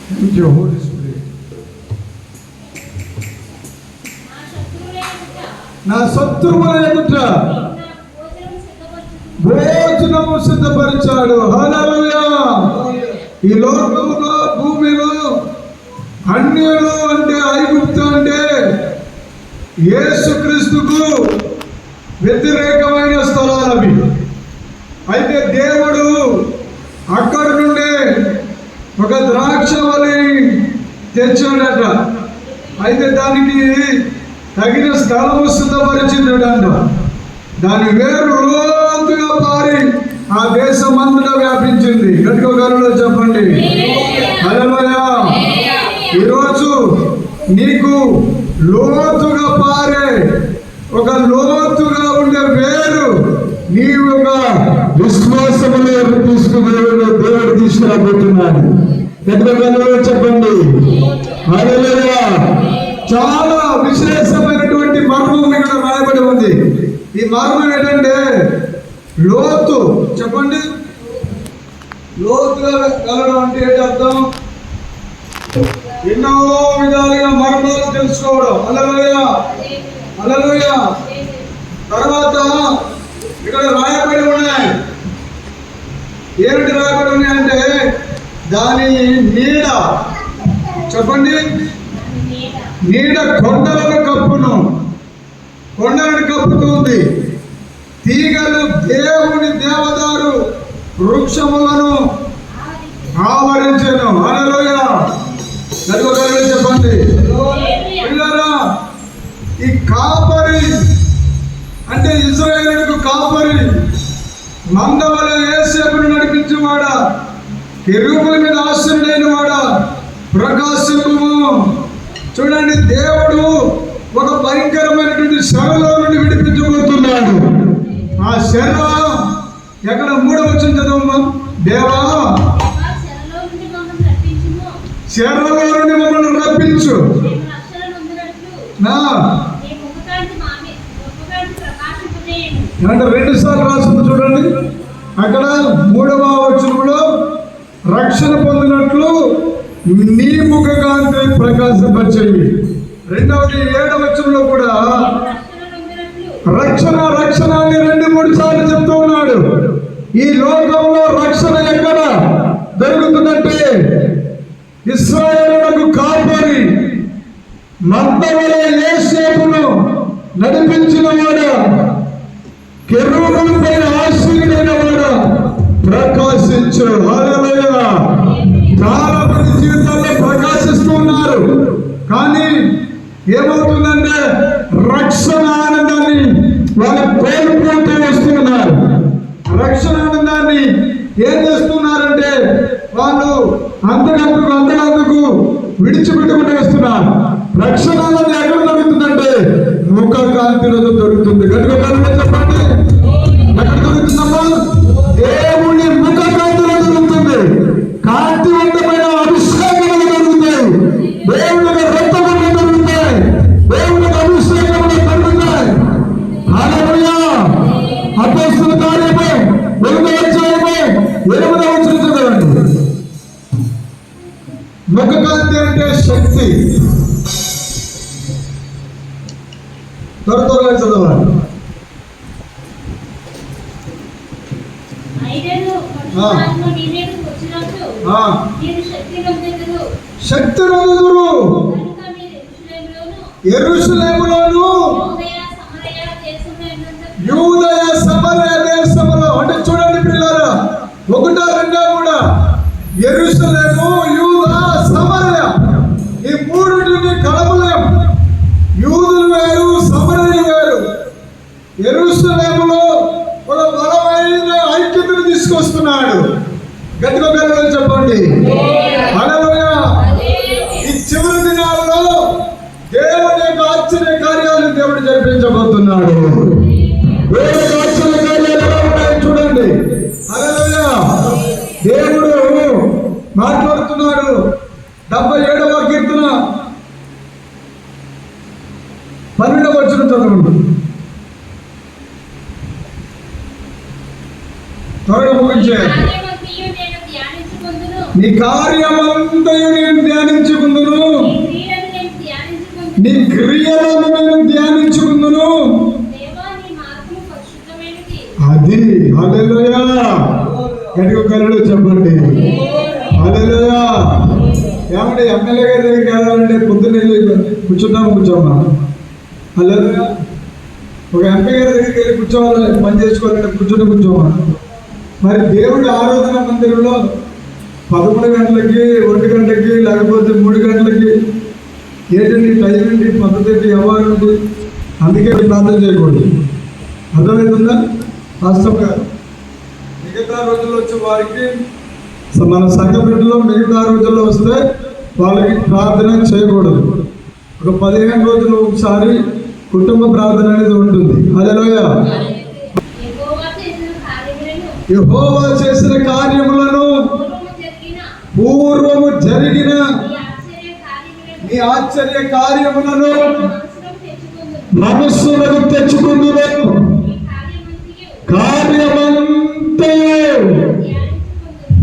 Thank you Holi spirit. నా శత్రువుల ఎదుట భోజనము సిద్ధపరిచాడు. హల్లెలూయా. ఈ లోకంలో భూమిలో అన్యులు అంటే ఐగుప్తు అంటే యేసుక్రీస్తుకు వ్యతిరేకమైన స్థలాలు అవి. అయితే దేవుడు అక్కడి నుండి ఒక ద్రాక్షవల్లి తెచ్చాడట. అయితే దానికి తగిన స్థలము సిద్ధపరిచిందట. దాని వేరు లోతుగా పారి ఆ దేశం అంతటా వ్యాపించింది. గట్టిగా చెప్పండి హల్లెలూయా. ఈరోజు నీకు లోతుగా పారే ఒక లోతుగా ఉండే వేరు నీ ఒక విశ్వాసములో దేవుడు తీసుకురాబోతున్నాడు. గట్టిగా చెప్పండి హల్లెలూయా. చాలా విశేషమైనటువంటి మర్మం ఇక్కడ రాయబడి ఉంది. ఈ మర్మం ఏంటంటే లోతు. చెప్పండి, లోతుగా వెళ్ళడం అంటే ఏంటి అర్థం? ఎన్నో విధాలుగా మర్మాలు తెలుసుకోవడం. హల్లెలూయా హల్లెలూయా. తర్వాత ఇక్కడ రాయబడి ఉన్నాయి. ఏమిటి రాయబడి ఉన్నాయంటే దాని నీడ. చెప్పండి, నీడ కొండలను కప్పును, కొండలను కప్పుతుంది. తీగలు దేవుని దేవదారు వృక్షములను ఆవరించెను. హల్లెలూయా. చెప్పండి పిల్లరా. ఈ కాపరి అంటే ఇశ్రాయేలుకు కాపరి, మందవల యేసేపును నడిపించేవాడా, కెరూబుల మీద ఆశ్రయుడైన వాడా, ప్రకాశము. చూడండి, దేవుడు ఒక భయంకరమైనటువంటి శరలో నుండి విడిపించబోతున్నాడు. ఆ శర ఎక్కడ? 3వ వచనం చదవమ్మా. దేవా శరలో నుండి మమ్మల్ని రప్పించు. అంటే 2 సార్లు రాసింది చూడండి. అక్కడ 3వ వచనంలో రక్షణ పొందినట్లు నీ ముఖ కాంతి ప్రకాశింపచేయి. 2వది 7వ వచనంలో కూడా రక్షణ రక్షణ అని 2-3 సార్లు చెప్తూ ఉన్నాడు. ఈ లోకంలో రక్షణ ఎక్కడ దొరుకుతుందంటే ఇశ్రాయేలుకు కాపరి, మందవలె యేసేపును నడిపించిన వాడా, కెరూబులపై ఆశ్రయుడైన వాడా ప్రకాశించు. హల్లెలూయా. చాలా మంది జీవితాల్లో ప్రకాశిస్తూ ఉన్నారు. కానీ ఏమవుతుందంటే రక్షణ ఆనందాన్ని వాళ్ళు కోల్పోతూ వస్తున్నారు. రక్షణ ఆనందాన్ని ఏం చేస్తున్నారంటే వాళ్ళు అంతకందుకు విడిచిపెట్టుకుంటూ వస్తున్నారు. రక్షణ ఆనందం ఎక్కడ దొరుకుతుందంటే ముఖ కాంతిలో దొరుకుతుంది. గట్టిగా చెప్పండి, ఎక్కడ దొరుకుతుందమ్మా? దేవుని ముఖ కాంతిలో దొరుకుతుంది. కాంతివంతమైన అభిషేకాలు దొరుకుతాయి. దేవుని రక్తములు దొరుకుతాయి. దేవుని అభిషేకములు దొరుకుతాయి. హల్లెలూయా. అపోస్తలుల కార్యము 8వ అధ్యాయము 8వ వచనం చదవండి. ముఖ కాంతి అంటే శక్తి. త్వరగా చదవాలి. శక్తి నొందుదురు. యెరూషలేములోను యూదయ సమరయ దేశములో. అంటే చూడండి పిల్లరా, 1, 2 కూడా యెరూషలేము, యూదా, సమరయ ఈ 3టిని కలపలేం. యూదులు వేరు, సమరయులు వేరు. యెరూషలేములో ఒక బలమైన ఐక్యతను తీసుకొస్తున్నాడు. గట్టిగా చెప్పండి హల్లెలూయా. ఈ చివరి దినాల్లో దేవుని యొక్క ఆశ్చర్య కార్యాలు దేవుడు జరిపించబోతున్నాడు. దేవుని ఆశ్చర్య కార్యాలు ఎలా ఉన్నాయో చూడండి. హల్లెలూయా. దేవుడు మాట్లాడుతున్నాడు. 77వ కీర్తన 12వ వచనం చదవండి. త్వరగా ముగించే. నీ కార్యమంతయు నేను ధ్యానించుకుందును, నీ క్రియలను నేను ధ్యానించుకుందును. అది హల్లెలూయా. గట్టిగా కళ్ళు చెప్పండి హల్లెలూయా. ఏమంటే ఎమ్మెల్యే గారి దగ్గరికి వెళ్ళాలంటే పొద్దున్న వెళ్ళి కూర్చోమ్మా. హల్లెలూయా. ఒక ఎంపీ గారి దగ్గరికి వెళ్ళి కూర్చోవాలి, పని చేసుకోవాలంటే కూర్చోమ్మా. మరి దేవుడి ఆరాధన మందిరంలో 11 గంటలకి 1 గంటలకి లేకపోతే 3 గంటలకి ఏంటండి టైం ఏంటి, పద్ధతి ఏంటి, వ్యవహారం ఏంటి? అందుకే ప్రార్థన చేయకూడదు. అర్థమవుతుందా? వాస్తవంగా మిగతా రోజుల్లో వచ్చే వారికి మన సంఘ బిడ్డలో మిగతా రోజుల్లో వస్తే వాళ్ళకి ప్రార్థన చేయకూడదు. ఒక 15 రోజులు ఒకసారి కుటుంబ ప్రార్థన అనేది ఉంటుంది. హల్లెలూయా. యెహోవా చేసిన కార్యములను పూర్వము జరిగిన నీ ఆశ్చర్య కార్యములను మనస్సులకు తెచ్చుకుందును. కార్యమంతయు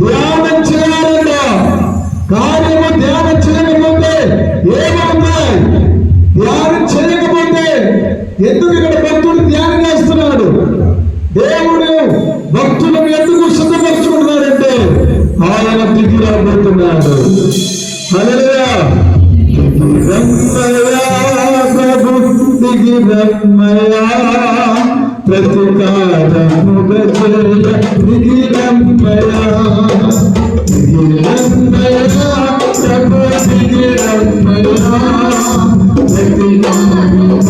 ధ్యానం చేయాలంట. కార్యము ధ్యానం చేయకపోతే ఏమవుతాయి? ధ్యానం చేయకపోతే ఎందుకు ఇక్కడ భక్తుడు ధ్యానం చేస్తున్నాడు? దేవుడు భక్తులను ఎందుకు సిద్ధపరుచుకుంటున్నాడంటే ఆయన దిగి రాబోతున్నాడు. హల్లెలూయా. ప్రభు దిగి రమ్మయ్యా, ప్రతికారముగా దిగి రమ్మయ్యా, దిగి రమ్మయ్యా, ప్రభు దిగి రమ్మయ్యా, ప్రతికారముగా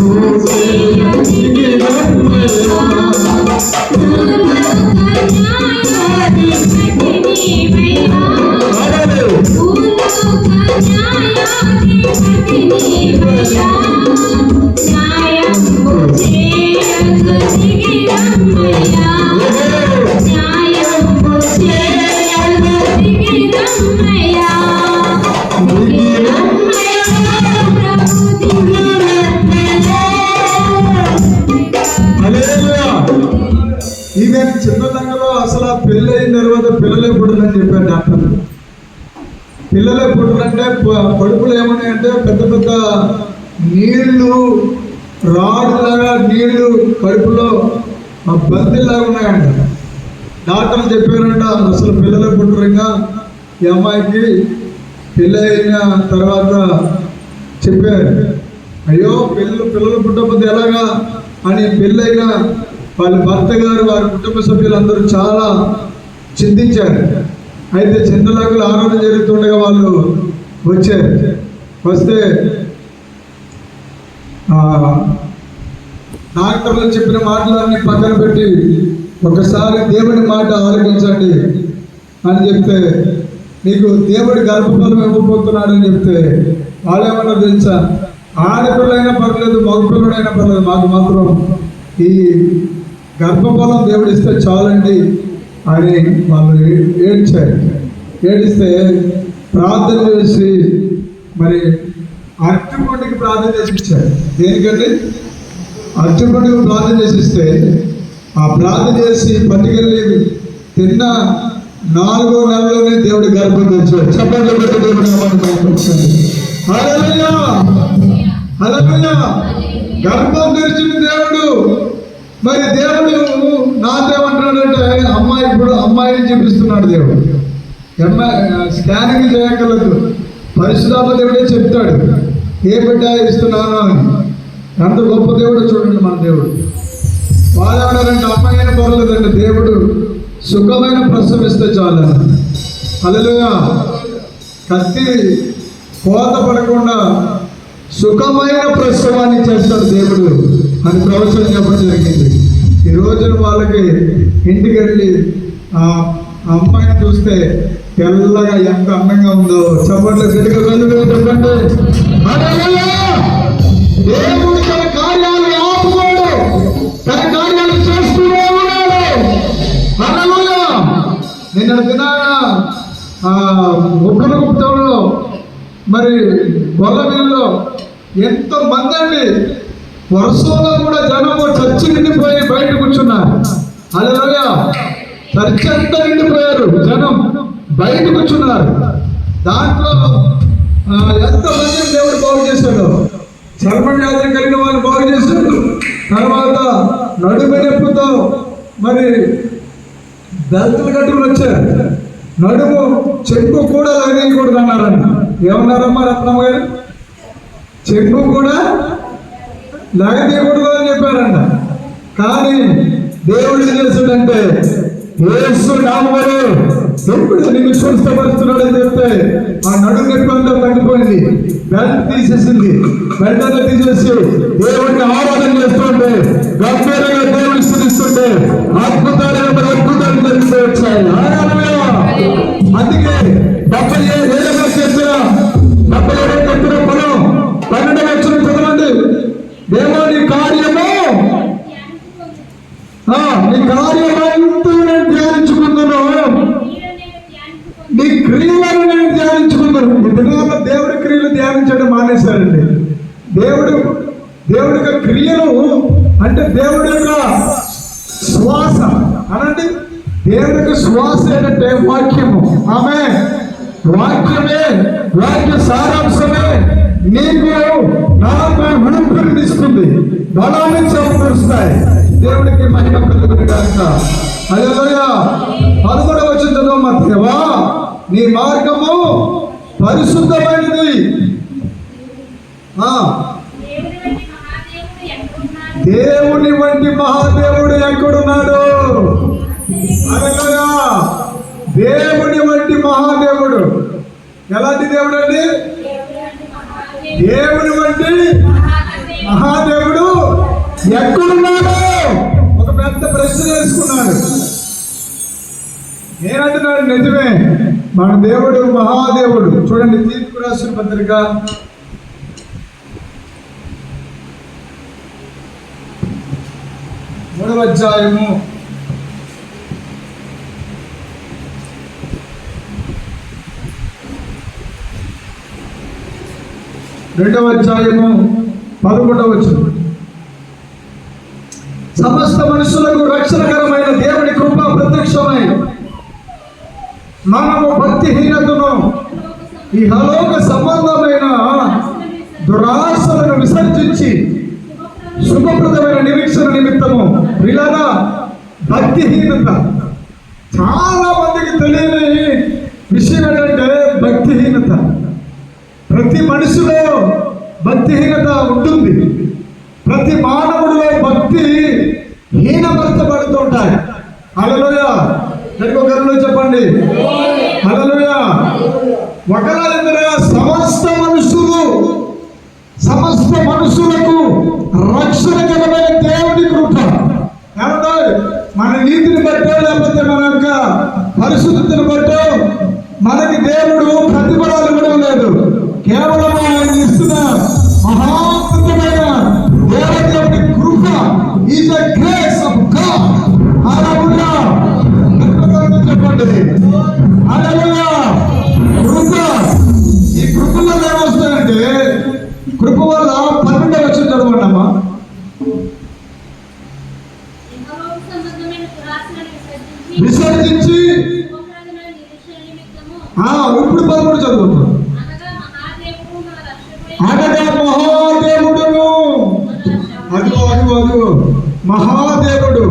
దిగి రమ్మయ్యా. ఈవెన్ చిన్నదంగలో అసలు పెళ్ళి అయిన తర్వాత పిల్లలే పుట్టదని చెప్పారు డాక్టర్. పిల్లలే పుట్టనంటే కడుపులు ఏమన్నాయంటే పెద్ద పెద్ద నీళ్లు రాడ్లాగా నీళ్లు కడుపులో బంతిలాగా ఉన్నాయంట. డాక్టర్లు చెప్పారంట అసలు పిల్లలే పుట్టరంగా. ఈ అమ్మాయికి పెళ్ళి అయిన తర్వాత చెప్పారు, అయ్యో పిల్లలు పుట్టకపోతే ఎలాగా అని పెళ్ళైన వాళ్ళ భర్త గారు వారి కుటుంబ సభ్యులందరూ చాలా చింతించారు. అయితే చింతలాగులు ఆరాధన జరుగుతుండగా వాళ్ళు వచ్చారు. వస్తే డాక్టర్లు చెప్పిన మాటలన్నీ పక్కన పెట్టి ఒకసారి దేవుడి మాట ఆలోచించండి అని చెప్తే, నీకు దేవుడి గర్భఫలం ఇవ్వబోతున్నాడు అని చెప్తే వాళ్ళేమన్నా తెలుసా, ఆడపిల్లైనా పర్లేదు మగపిల్లడైనా పర్లేదు, మాకు మాత్రం ఈ గర్భఫలం దేవుడు ఇస్తే చాలండి అని వాళ్ళు ఏడ్చారు. ఏడిస్తే ప్రార్థన చేసి మరి అరటిపండుకి ప్రార్థన చేసి ఇచ్చారు. దేనికంటే అరటిపండుకి ప్రార్థన చేసి ఇస్తే ఆ ప్రార్థన చేసి పట్టుకెళ్ళి తిన్న 4వ నెలలోనే దేవుడి గర్భం తెచ్చాడు. చెప్పండి దేవుడు. హల్లెలూయా, హల్లెలూయా. గర్భం తెరిచిన దేవుడు. మరి దేవుడు నాకేమంటున్నాడంటే అమ్మాయిని చూపిస్తున్నాడు దేవుడు. స్కానింగ్ చేయగలదు. పరిశుద్ధాత్మ దేవుడే చెప్తాడు ఏ బిడ్డ ఇస్తున్నాను అని. అంత గొప్ప దేవుడు చూడండి మన దేవుడు. వాళ్ళు ఏమన్నారంటే అమ్మాయిని పర్లేదండి, దేవుడు సుఖమైన ప్రసవిస్తే చాలు. హల్లెలూయా. కత్తి కోత పడకుండా సుఖమైన ప్రసవాన్ని చేస్తాడు దేవుడు అని ప్రవచనం చెప్పడం జరిగింది. ఈ రోజున వాళ్ళకి ఇంటికి వెళ్ళి ఆ అమ్మాయిని చూస్తే తెల్లగా ఎంత అందంగా ఉందో చెప్పండి. చెప్పండి. దేవుడు తన కార్యాలు ఆపుకోడు, తన కార్యాలు చేస్తూనే ఉన్నాడు. హల్లెలూయా. నిన్న దినాన ఉప్పలగుప్తంలో మరి గొల్లవీల్లో ఎంతో మంది అండి, వర్షంలో కూడా జనము చర్చి నిండిపోయి బయట కూర్చున్నారు. హల్లెలూయా. చర్చి అంతా నిండిపోయారు జనం. బయట కూర్చున్నారు. దాంట్లో ఎంతమంది దేవుడు బాగు చేశాడు. చర్మ వ్యాధి కలిగిన వాళ్ళు బాగు చేశాడు. తర్వాత నడుము నొప్పుతో మరి బెల్తులు కట్టుకుని వచ్చారు. నడుము చెంపు కూడా లాగేయకూడదు అన్నారన్న. ఏమన్నారమ్మా రత్నమ్మ గారు? చెంపు కూడా లాగేయకూడదు అని చెప్పారన్న. కానీ దేవుడు ఏం చేశాడంటే యేసు నామములో ఎప్పుడు నిన్ను స్వస్థపరుస్తున్నాడు అని చెప్తే ఆ నడుము నొప్పి అంతా తగ్గిపోయింది. బెల్ట్ తీసేసింది. బెల్ట్ అంతా తీసేసి దేవుడిని ఆరాధన చేస్తుంటే, గంభీరంగా దేవుడిని స్తుతిస్తుంటే అద్భుతాలు జరిగితే వచ్చాయి. అందుకే 77 చేసిన 77 కట్టిన పొలం 12 వచ్చిన చదవండి. దేవుని కార్యము నీ కార్యమంతా నేను ధ్యానించుకున్నాను, నీ క్రియలను నేను ధ్యానించుకున్నాను. ఇప్పుడు దేవుడి క్రియలు ధ్యానించడం మానేశారండి. దేవుడి యొక్క క్రియలు అంటే దేవుడి యొక్క శ్వాస అనండి. దేవుడి యొక్క శ్వాస ఏంటంటే వాక్యము. ఆమె వాక్యమే, వాక్య సారాంశమే నీకు నాకు ఊపిరినిస్తుంది, బలాన్ని సమకూరుస్తాయి. దేవుడికి మహిమ కలుగును గాక. హల్లెలూయా. 11వ వచనం చదవమ్మా. దేవా నీ మార్గము పరిశుద్ధమైనది. దేవుని వంటి మహాదేవుడు ఎక్కడున్నాడు? హల్లెలూయా. దేవుని వంటి మహాదేవుడు ఎలాంటి దేవుడు అండి? దేవుని వంటి మహాదేవుడు ఎక్కడున్నాడు? ఒక పెద్ద ప్రశ్న వేసుకున్నాడు. నేనంటున్నాడు నిజమే, మన దేవుడు మహాదేవుడు. చూడండి తీర్పు రాసిన పత్రిక 3వ అధ్యాయము 2వ అధ్యాయము 11వ వచనం. సమస్త మనుషులకు రక్షణకరమైన దేవుని కృప ప్రత్యక్షమై మనము భక్తిహీనతను ఈ హలోక సంబంధమైన దురాశలను విసర్జించి శుభప్రదమైన నిరీక్షణ నిమిత్తము ఇలాగా భక్తిహీనత. చాలా మందికి తెలియని విషయం ఏంటంటే భక్తిహీనత. ప్రతి మనిషిలో భక్తిహీనత ఉంటుంది. ప్రతి మానవుడిలో భక్తి హీనపరచబడుతుంటాయి. హల్లెలూయా. ఒకరిలో చెప్పండి హల్లెలూయా. ఒకరిద్దరు సమస్త మనుషులకు రక్షణకరమైన దేవుని కృప. మన నీతిని బట్టో లేకపోతే మన యొక్క పరిశుద్ధతను బట్టో మనకి దేవుడు ప్రతిఫలాలు ఇవ్వడం లేదు. కేవలం ఆయన ఇస్తున్న మహాత్మైన దేవుని కృప is the grace of God. Hallelujah. చెప్పండి హల్లెలూయా. కృప. ఈ కృప వల్ల ఏమొస్తాయంటే, కృప వల్ల 12వ వచనం చదవండి అమ్మా. విసర్జించి ఇప్పుడు 13 చదువుతాం. అనగా మహాదేవుడును. అదిగో మహాదేవుడు,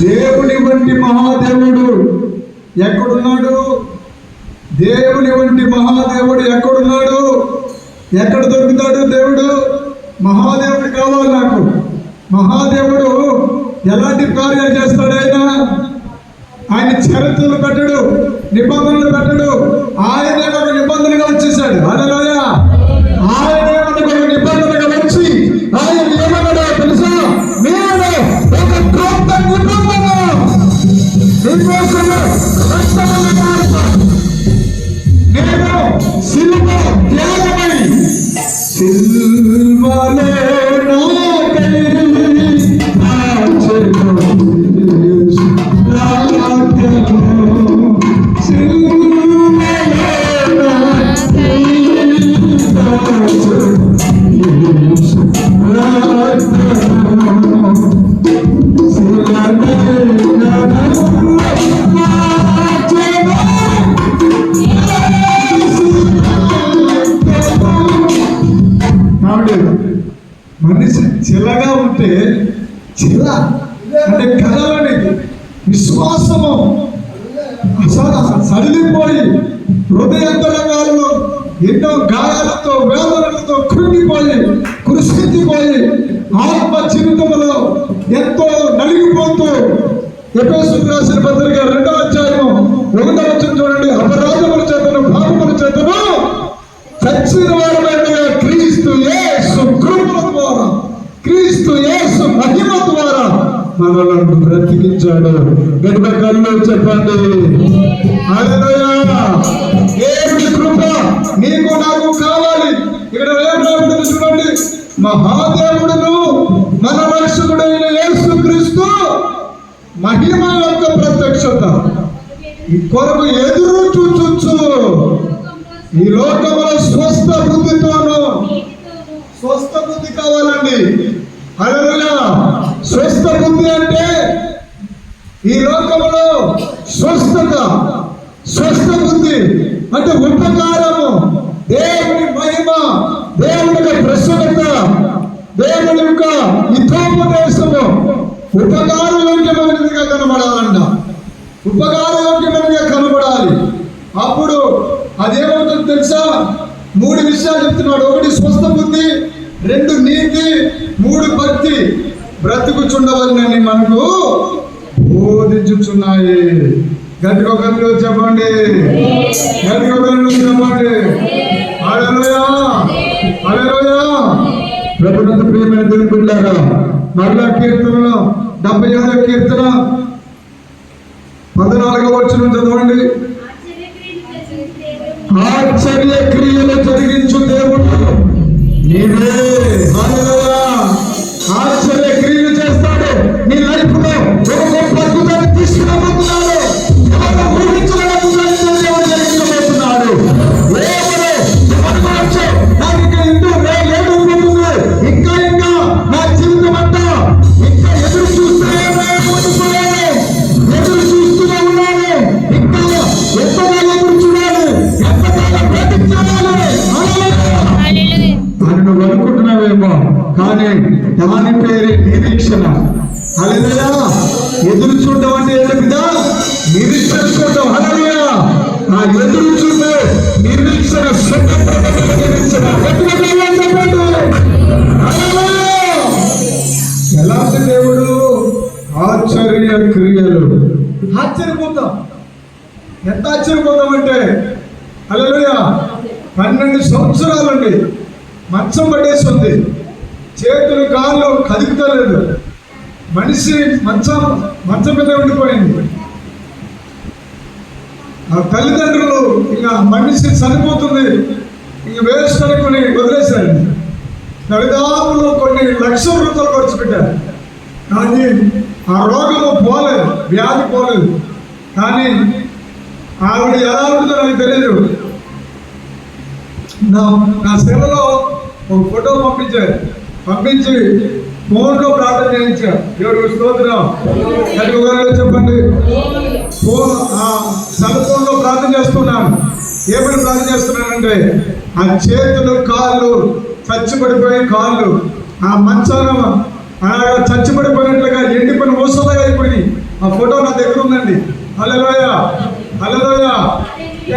దేవుని వంటి మహాదేవుడు ఎక్కడున్నాడు? దేవుని వంటి మహాదేవుడు ఎక్కడున్నాడు? ఎక్కడ దొరుకుతాడు దేవుడు? మహాదేవుడు కావాలి నాకు. మహాదేవుడు ఎలాంటి కార్యాలు చేస్తాడు? ఆయన చరిత్రలు పెట్టడు, నిబంధనలు పెట్టడు. ఆయనే ఒక నిబంధనగా వచ్చేసాడు. హల్లెలూయా. ఆయనే మనకు ఒక నిబంధనగా వచ్చి ఆయన ఏమన్నాడో తెలుసా? నేను ఒక గొప్ప నిబంధన నేను సిలువ త్యాగమై సిల్వలో నాకై మనిషి చిల్లగా ఉంటే చిల్ల అంటే కదలని విశ్వాసము సడిలిపోయి హృదయంతరంగాల్లో ఎన్నో గాయాలతో వేదనలతో కృంగిపోయి కృషించిపోయి ఆత్మ జీవితంలో ఎంతో నలిగిపోతూ ఎఫెసీయులకు రాసిన పత్రిక 2వ అధ్యాయం 1వ వచనం చూడండి. అపరాధముల చేతను పాపముల చేతను చచ్చిన వారమైన క్రీస్తు యేసు కృపల ద్వారా క్రీస్తు యేసు మహిమ ద్వారా మనలను బ్రతికించాడు. గట్టిగా కళ్ళు చెప్పండి హల్లెలూయా. దేవుని కృప నీకు నాకు కావాలి. ఇక్కడ ఏం రాబడింది చూడండి. మహాదేవుడును మన రక్షకుడైన యేసు క్రీస్తు మహిమ యొక్క ప్రత్యక్షత కొరకు ఎదురు చూచు ఈ లోకములో స్వస్థ బుద్ధితోను స్వస్థ బుద్ధి కావాలండి. హల్లెలూయా. స్వస్థ బుద్ధి అంటే ఈ లోకములో స్వస్థత, స్వస్థ బుద్ధి అంటే ఉపకారము, దేవుని మహిమ, దేవుని యొక్క ప్రసన్నత, దేవుని యొక్క హితోపదేశము ఉపకారయోగ్యమైనదిగా కనబడాలంట. ఉపకారయోగ్యమైనదిగా కనబడాలి. అప్పుడు అదేమవుతుంది తెలుసా? 3 విషయాలు చెప్తున్నాడు. 1 స్వస్థ బుద్ధి, 2 నీతి, 3 భక్తి బ్రతుకుచుండవలని మనకు బోధించుచున్నాయి. గట్టిగా ఒకరిలో చెప్పండి, గట్టిగా ఒకరిలో చెప్పండి. హల్లెలూయా, హల్లెలూయా. ప్రభునందు ప్రియమైన దేవుని బిడ్డలారా, మరలా కీర్తనలో 75వ కీర్తన 14వ వచనం చదవండి. ఆశ్చర్య క్రియలు జరిగించు దేవుడు నీవే. హల్లెలూయా. ఆశ్చర్య క్రియలు చేస్తాడు నీ లైఫ్ లో. ఒక గొప్ప అద్భుతాన్ని తీసుకురాబోతున్నాడు. ఎవరు ఊహించలేని అద్భుతాన్ని దేవుడు జరిగించబోతున్నాడు. నాకు ఇంకా ఇంటూ లేకపోతుంది, ఇంకా ఇంకా నా జీవితం అంతా ఇంకా ఎదురు చూస్తూనే ఉన్నాను. ఇంకా ఎంతగా ఎదురు చూడాలి, ఎంతగా బ్రతికించాలి అని నువ్వు అనుకుంటున్నావేమో, కానీ దాని పేరే నిరీక్షణ. హల్లెలూయా. ఎదురు చూడడం అంటే ఏమిటా? నిరీక్షణ చూడడం. హల్లెలూయా. ఆ ఎదురు చూడే నిరీక్షణ ఎలాంటి దేవుడు? ఆశ్చర్య క్రియలు. ఆశ్చర్యపోతాం. ఎంత ఆశ్చర్యపోతామంటే హల్లెలూయా 12 సంవత్సరాలండి మంచం పడేస్తుంది. చేతులు కాళ్ళు కదుపుతలేదు. మనిషి మంచం మీద ఉండిపోయింది. ఆ తల్లిదండ్రులు ఇంకా మనిషి చనిపోతుంది ఇంక వేస్ట్ అనుకుని వదిలేశారు. దరిదాపులు కొన్ని లక్షల రూపాయలు ఖర్చు పెట్టారు, కానీ ఆ రోగము పోలేదు, వ్యాధి పోలేదు. కానీ ఆవిడ ఎలా ఉంటుందో నాకు తెలియదు. నా సెలలో ఒక ఫోటో పంపించి ఫోన్లో ప్రార్థన చేయించారు. దేవుడికి స్తోత్రం. గట్టిగా చెప్పండి. సెల్ ఫోన్లో ప్రార్థన చేస్తున్నాను. ఏమని ప్రార్థన చేస్తున్నానంటే ఆ చేతులు కాళ్ళు చచ్చిపడిపోయి కాళ్ళు ఆ మంచాన అలాగా చచ్చిపడిపోయినట్లుగా ఎండిపోయిన ఊసలాగా అయిపోయి ఆ ఫోటో నా దగ్గర ఉందండి. హల్లెలూయా, హల్లెలూయా.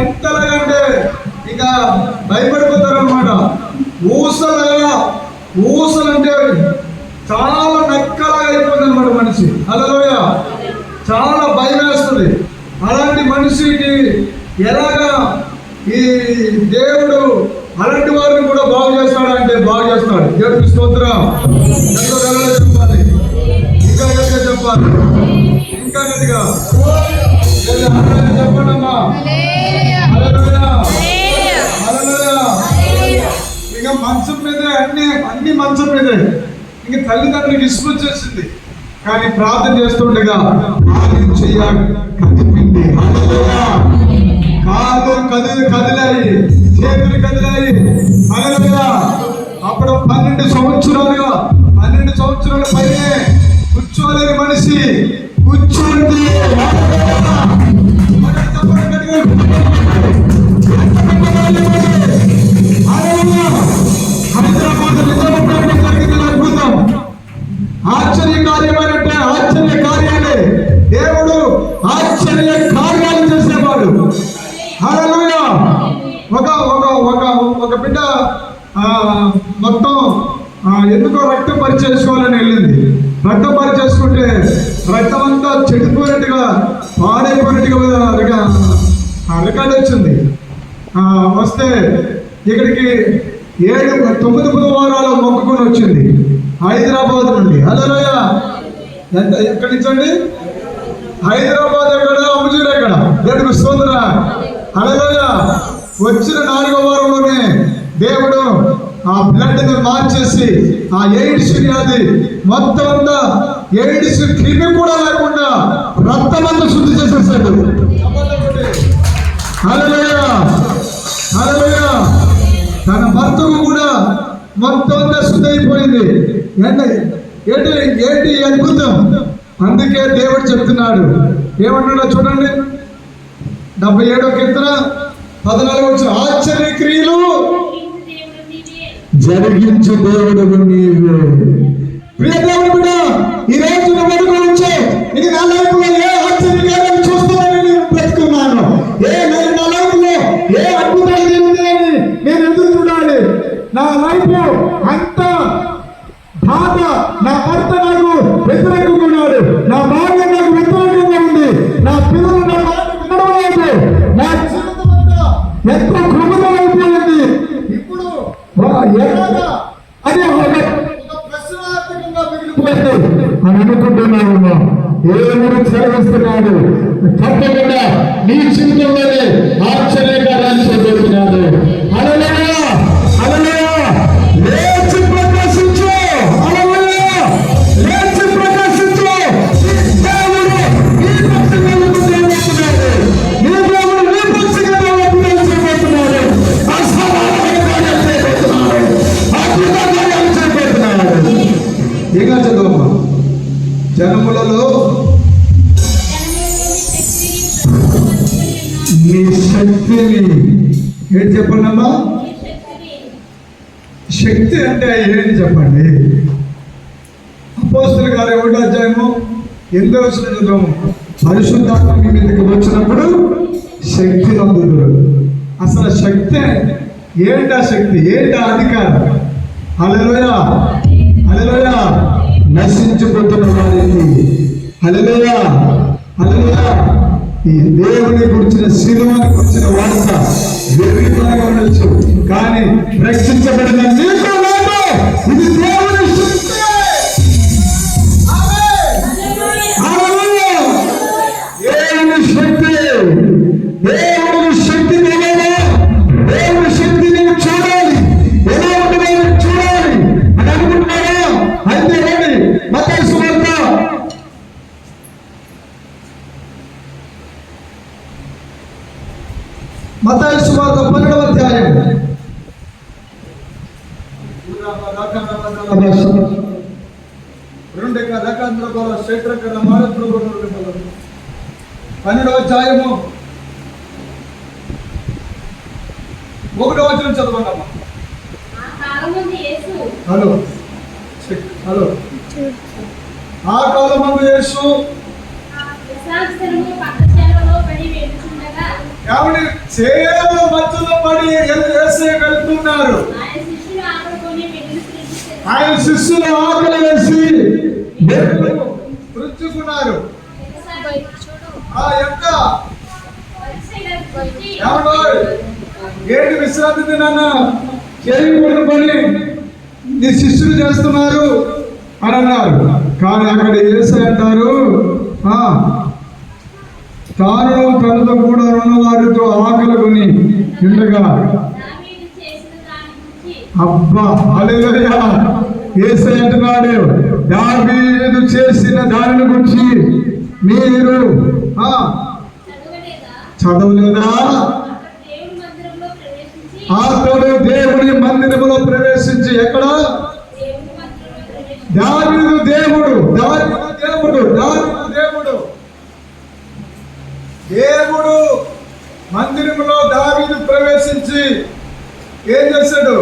ఎంతలాగా అంటే ఇక భయపడిపోతారనమాట. ఊసలంటే చాలా నక్కలాగా అయిపోయింది అనమాట మనిషి. హల్లెలూయా. చాలా భయం వేస్తుంది. అలాంటి మనిషికి ఎలాగా ఈ దేవుడు అలాంటి వారిని కూడా బాగు చేస్తాడంటే బాగు చేస్తాడు. దేవుడికి స్తోత్రం. ఎంతో గట్టిగా చెప్పాలి, ఇంకా గట్టిగా చెప్పాలి, ఇంకా గట్టిగా చెప్పండి అమ్మా. ఇక మంచం మీదే అన్ని మంచం మీదే. ఇంక తల్లిదండ్రులకు ఇసుకు వచ్చేసింది. కానీ ప్రార్థన చేస్తుండగా ఆలయం చెయ్యాలి కదిపింది. కాదు కదిలాయి, చేతులు కదిలాయి. హల్లెలూయా. అప్పుడు 12 సంవత్సరాలు పైనే కూర్చోలేని మనిషి కూర్చోండి. హైదరాబాద్ నిజామాబాద్ జరిగింది అద్భుతం. మొత్తం ఎందుకో రక్తం పరిచేసుకోవాలని వెళ్ళింది. రక్తం పరిచేసుకుంటే రక్తం అంతా చెడిపోయినట్టుగా పాడైపోయినట్టుగా రికార్డు వచ్చింది. వస్తే ఇక్కడికి 9 బుధవారాలు మొక్కుకొని వచ్చింది హైదరాబాద్ నుండి. హల్లెలూయా. ఎక్కడి నుంచి అండి? హైదరాబాద్ ఎక్కడ, అమ్ముజూరు ఎక్కడ? దేవుడికి స్తోత్రం. హల్లెలూయా. వచ్చిన 4వ వారంలోనే దేవుడు ఆ బ్లడ్ ని మార్చేసి ఆ ఎయిడ్స్ వ్యాధి మొత్తం అంతా, ఎయిడ్స్ క్రిమి కూడా లేకుండా రక్తం అంతా శుద్ధి చేసేసాడు. హల్లెలూయా. హల్లెలూయా. తన భర్తకు కూడా మొత్తం అంతా శుద్ధి అయిపోయింది. ఏంటి అద్భుతం! అందుకే దేవుడు చెప్తున్నాడు, ఏమంటున్నా చూడండి, 77వ కీర్తన 14వ వచనం, ఆశ్చర్య క్రియలు జరిగించు దేవుడు నీవే. ప్రియ దేవుడు కూడా ఈ రోజు నువ్వు గురించి ఇది నా లైఫ్ లో ఏ ఆశ్చర్యకార్యాలు చూస్తానని నేను బ్రతుకున్నాను, నా లైఫ్ లో ఏ అద్భుతాలు జరుగుతాయని నేను ఎదురు చూడాలి. నా లైఫ్ అంత బాధ, నా భర్త నాకు వ్యతిరేకంగా ఉన్నాడు, నా భార్య నాకు వ్యతిరేకంగా ఉంది, నా పిల్లలు నా మాట వినడం లేదు, నా జీవితం అంతా ఎంతో క్రమం అయిపోయింది. ఇప్పుడు అది ఒక ప్రశ్నార్థకంగా మిగిలిపోయింది అని అనుకుంటున్నాను. దేవుడు సెలవిస్తున్నాడు, తప్పకుండా నీ జీవితంలోనే ఆశ్చర్యకార్యాలు చేయబోతున్నాడు. హల్లెలూయా. హల్లెలూయా. లేచి ప్రకాశించు. హల్లెలూయా. లేచి ప్రకాశించు. దేవుడు నీ పక్షంగా చేయబోతున్నాడు. నీ దేవుడు నీ పక్షంగా చేయబోతున్నాడు. అసాధారణమైన కార్యాలు చేయబోతున్నాడు. అద్భుత కార్యాలు చేయబోతున్నాడు. ఇంకా చదువు. జనములలో నీ శక్తిని ఏంటి చెప్పండి అమ్మా? శక్తి అంటే ఏంటి చెప్పండి? అపోస్తలుల కార్యం 1వ అధ్యాయము 8వ వచనం చదువు. పరిశుద్ధాత్మ మీ మీదకి వచ్చినప్పుడు శక్తి నందుదురు. అసలు శక్తి ఏంటి? ఆ శక్తి ఏంటి? ఆ అధికారం. హల్లెలూయా. హల్లెలూయా. నశించిపోతున్న వారికి, హల్లెలూయా, హల్లెలూయా, ఈ దేవుని గురించిన శిలువని గురించిన వార్త వెర్రితనంగా ఉండొచ్చు, కానీ రక్షించబడిన నీకు నాకు ఇది దేవుని శక్తి. దేవుని శక్తి, దేవుని శక్తి తెలియదా? దేవుని శక్తి నేను చూడాలి, ఎలా ఉంటుందో చూడాలి అని అనుకుంటున్నారా? అయితే రండి మత్తయి సువార్త 12వ అధ్యాయం. రెండే కథకంద్ర బల క్షేత్రకర మారత్ర బల 12వ అధ్యాయము 1వ వచనం చదవండి అమ్మా. Hello hello. ఆ కాలమందు యేసు కాబట్టి చేల మధ్యలో పడి యేసే వెళ్తున్నారు. ఆయన శిష్యులు ఆకలి వేసి రుచుకున్నారు. ఏంటి విశ్రాంతి దినాన్న చేయకూడదు పని నీ శిష్యులు చేస్తున్నారు అని అన్నారు. కానీ అక్కడ యేసయ్య అంటారు, తాను తనతో కూడా ఉన్న వారితో ఆకలి కొని ఉండగా, అబ్బా హల్లెలూయా. యేసయ్య అంటున్నాడు, దావీదు చేసిన దానిని గురించి మీరు చదవలేదా? అతడు దేవుని మందిరంలో ప్రవేశించి, ఎక్కడ? దావీదు దేవుడు, దావీదు దేవుడు, దావీదు దేవుడు, దేవుడు మందిరంలో దావీదు ప్రవేశించి ఏం చేశాడు?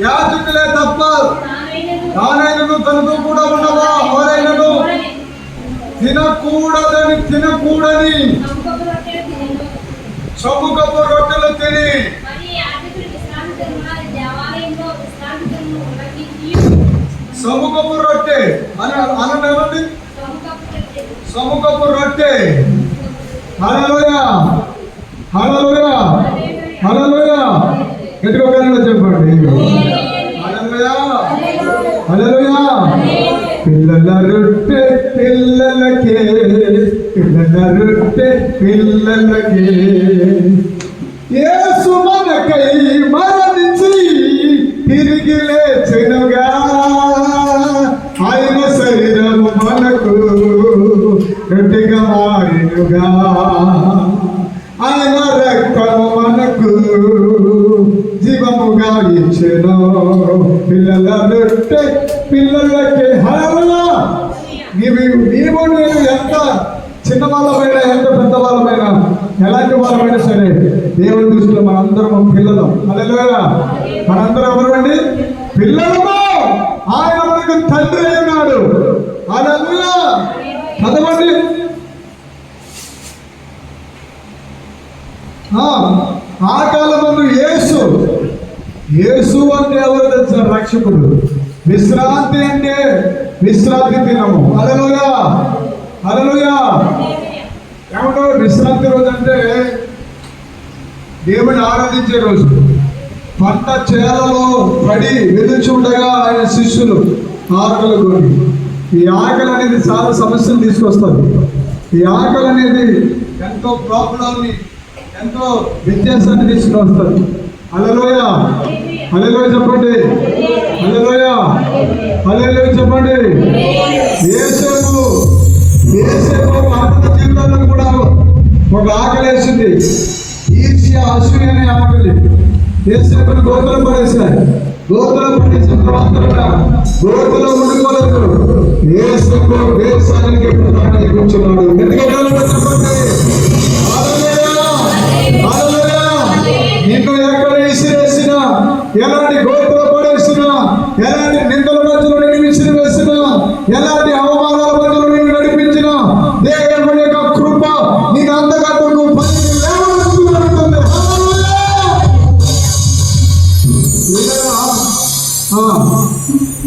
యాజకులే తప్ప తానైనను తనతో కూడా ఉన్నవా ఎవరైనను తినకూడని సముఖపు రొట్టెలు విని సముఖపు రొట్టె అని అనండి. సముఖపు రొట్టె. హల్లెలూయా హల్లెలూయా హల్లెలూయా. గట్టిగా ఒకరిలో చెప్పండి. హల్లెలూయా హల్లెలూయా. పిల్లల రొట్టె పిల్లలకే, పిల్లల రొట్టె పిల్లలకే, యేసు మనకై మరణించి తిరిగి లేచెనుగా, ఆయన శరీరము మనకు రొట్టెగా మారినుగా, ఆయన రక్తము మనకు జీవముగా ఇచ్చెను. పిల్లల రొట్టె పిల్లలకి. హల్లెలూయా. నీవు నేను ఎంత చిన్న వాళ్ళమైనా, ఎంత పెద్ద వాళ్ళమైనా, ఎలాంటి వాళ్ళమైనా సరే దేవుని దృష్టిలో మనందరం పిల్లలం. హల్లెలూయా. మనందరం ఎవరండి? పిల్లలము. ఆయన మనకు తండ్రి అయినాడు. హల్లెలూయా. చదవండి. ఆ కాలమందు యేసు, యేసు అంటే ఎవరు తెలుసా? రక్షకుడు. విశ్రాంతి అంటే విశ్రాంతి దినము. హల్లెలూయా హల్లెలూయా. ఏమంటో విశ్రాంతి రోజు అంటే దేవుని ఆరాధించే రోజు. పంట చేలలో పడి వెలుచి ఉండగా ఆయన శిష్యులు ఆకలి కొని, ఈ ఆకలి అనేది చాలా సమస్యలు తీసుకొస్తుంది. ఈ ఆకలి అనేది ఎంతో ప్రాబ్లాన్ని, ఎంతో వ్యత్యాసాన్ని తీసుకుని వస్తుంది. హల్లెలూయా హల్లెలూయా చెప్పండి. హల్లెలూయా హల్లెలూయా చెప్పండి. యేసేపు ఆత్మ జీవితంలో కూడా ఒక ఆకలి వేసింది. ఈర్ష్య, అసూయ అనే ఆకలి యేసేపుని గోతులు పడేశారు. గోతులు పడేసిన తర్వాత గోతులో ఉండిపోలేదు. యేసేపు దేశానికి ప్రధాని కూర్చున్నాడు. నిన్ను ఎక్కడ విసిరేసినా, ఎలాంటి గోతులు పడేసినా, ఎలాంటి నిందల మధ్యలో నిన్ను విసిరివేసినా, ఎలాంటి అవమానాల మధ్యలో నిన్ను నడిపించినా, దేవుని యొక్క కృప నీకు అంతకంటూ పనికి లేవనుకుంటుంది.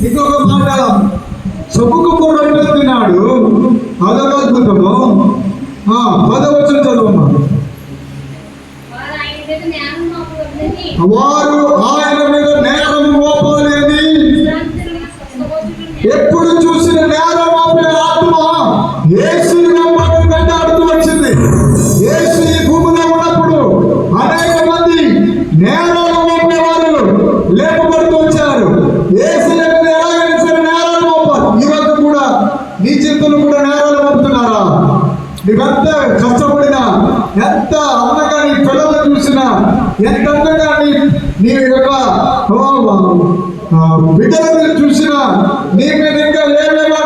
ఇంకొక మాట, సముఖపు రొట్టె తిన్నాడు. అదొక అద్భుతము. 10వ వచనం చదవమ్మా. వారు ఆయన మీద నేరం మోపలేని, ఎప్పుడు చూసిన నేరం మోపే ఆత్మ యేసుని వెంటాడుతూ వచ్చింది. యేసు ఈ భూమిలో ఉన్నప్పుడు అనేక మంది నేరాలు మోపేవారు లేపబడుతూ వచ్చారు. యేసు ఎలాగైనా సరే నేరాలు మోపారు. ఈరోజు కూడా నీ చేతులు కూడా నేరాలు మోపుతున్నారా? నీవెంత కష్టపడినా, ఎంత అందంగా నీ పిల్లలను చూసినా, ఎంత అందంగా నీ యొక్క బిడ్డలను చూసినా, నీ మీద ఇంకా ఏమేమో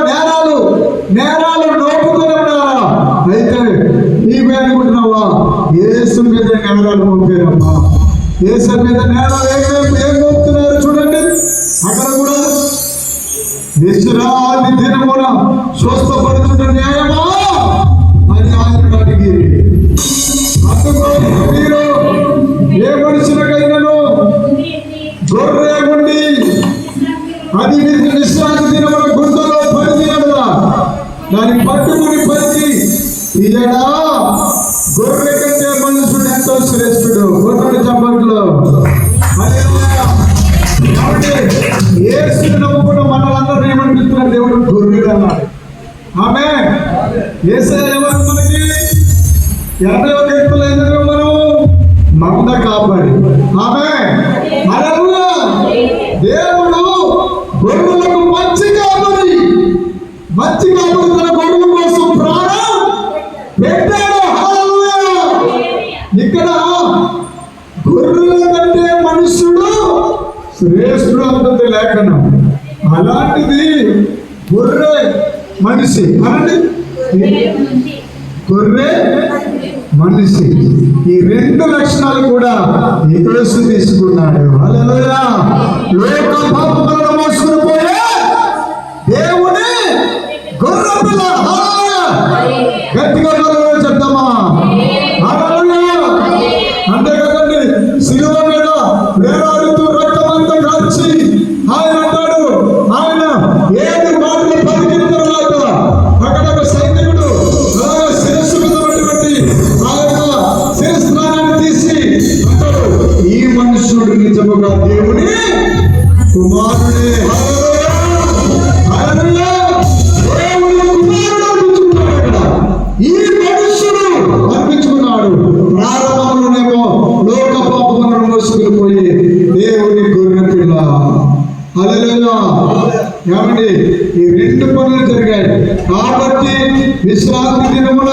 నేరాలు నోపుతున్నారా? అయితే నీవే అనుకుంటున్నావా? యేసు మీద నేరాలు మోపారమ్మా. యేసు మీద నేరాలు ఏం మోపుతున్నారు చూడండి. అక్కడ కూడా విశ్రాంతి దినమున స్వస్థపడుతున్న న్యాయమా అని ఆయన అడిగిరి. అందుకో మీరు ఏ మనుషులకైనాను గొర్రె ఉండి అది విశ్రాంతి దినమున గుంతలో పడినదా దాన్ని పట్టుకుని పట్టి తీయడా? గొర్రె కంటే మనుషుడు ఎంతో శ్రేష్ఠుడు. గొర్రె చప్పట్లో. యేసుని నమ్ముకున్న మనలందరూ ఏమనిపిస్తున్నారు? దేవుడు గొర్రెడు అన్నాడు. ఆమె యేసయ్య ఎవరు? మనకి 81 కీర్తనలో మనం మంద కాపాడి. ఆమె హల్లెలూయా. దేవుడు గొర్రెలకు మంచి కాపరి తన గొర్రెల కోసం ప్రాణం పెట్టాడు. హల్లెలూయా. ఇక్కడ గొర్రెల కంటే మనుషుడు శ్రేష్ఠుడు అంటుంది లేఖనం. అలాంటిది గొర్రె మనిషి అనండి, గొర్రె మనిషి. ఈ 2 లక్షణాలు కూడా యేసు తీసుకున్నాడు. హల్లెలూయా. లోక పాపములను మోసుకుని పోయే దేవుని గొర్రె పిల్ల. హల్లెలూయా. గట్టిగా చెప్తామా? హల్లెలూయా. అంతేకాదండి, కుమారుడే. హల్లెలూయా. దేవుని కుమారుడు అనిపించుకున్నాడు. అక్కడ ఈ మనుషుడు అనిపించుకున్నాడు. ప్రారంభంలోనేమో లోక పాపములను మోసుకుని పోయి దేవుని గొర్రె పిల్ల. హల్లెలూయా. ఏమండి, ఈ రెండు పనులు జరిగాయి. కాబట్టి విశ్రాంతి దినమున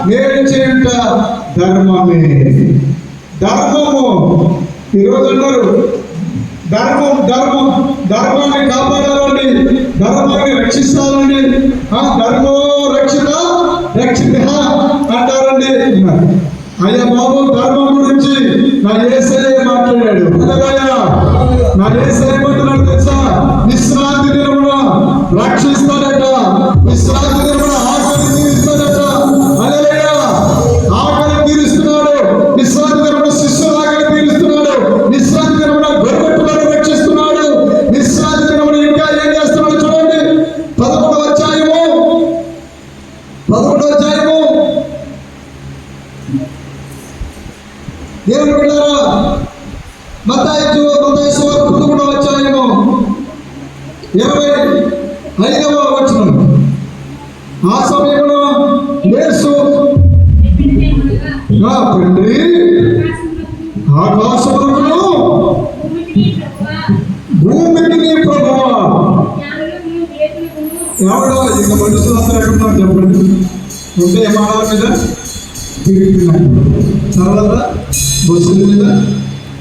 మేలు చేయుట ధర్మమే. ధర్మము ఈరోజు అన్నారు, ధర్మాన్ని కాపాడాలండి, ధర్మాన్ని రక్షిస్తారండి. ధర్మో రక్షిత అంటారండి. అయ్యా బాబు, ధర్మం గురించి నా యేసయ్య మాట్లాడాడు. నా యేసయ్య ఏమంటున్నాడు తెలుసా? విశ్రాంతి దినమున రక్షిస్తాడట, విశ్రాంతి దినమున ఆకలి తీరుస్తాడట. హల్లెలూయా. ఆకలి తీరుస్తున్నాడు. విశ్రాంతి దినమున శిష్యుల ఆకలి తీరుస్తున్నాడు. విశ్రాంతి దినమున గొర్రెలను రక్షిస్తున్నాడు. విశ్రాంతి దినమున ఇంకా ఏం చేస్తున్నాడు చూడండి. 11వ అధ్యాయము దేవుని బిడ్డలారా, మత్తయి సువార్త 11వ అధ్యాయము 25వ వచనం. ఆ సమయంలో యేసు నా తండ్రి ఆకాశములను భూమికి నీ ప్రభువా. ఎవడో ఇంకా మనుషులందరూ ఎక్కడున్నారు చెప్పండి. ఉంటే ఏమాడాల మీద తిరుగుతున్నారు, తర్వాత బస్సుల మీద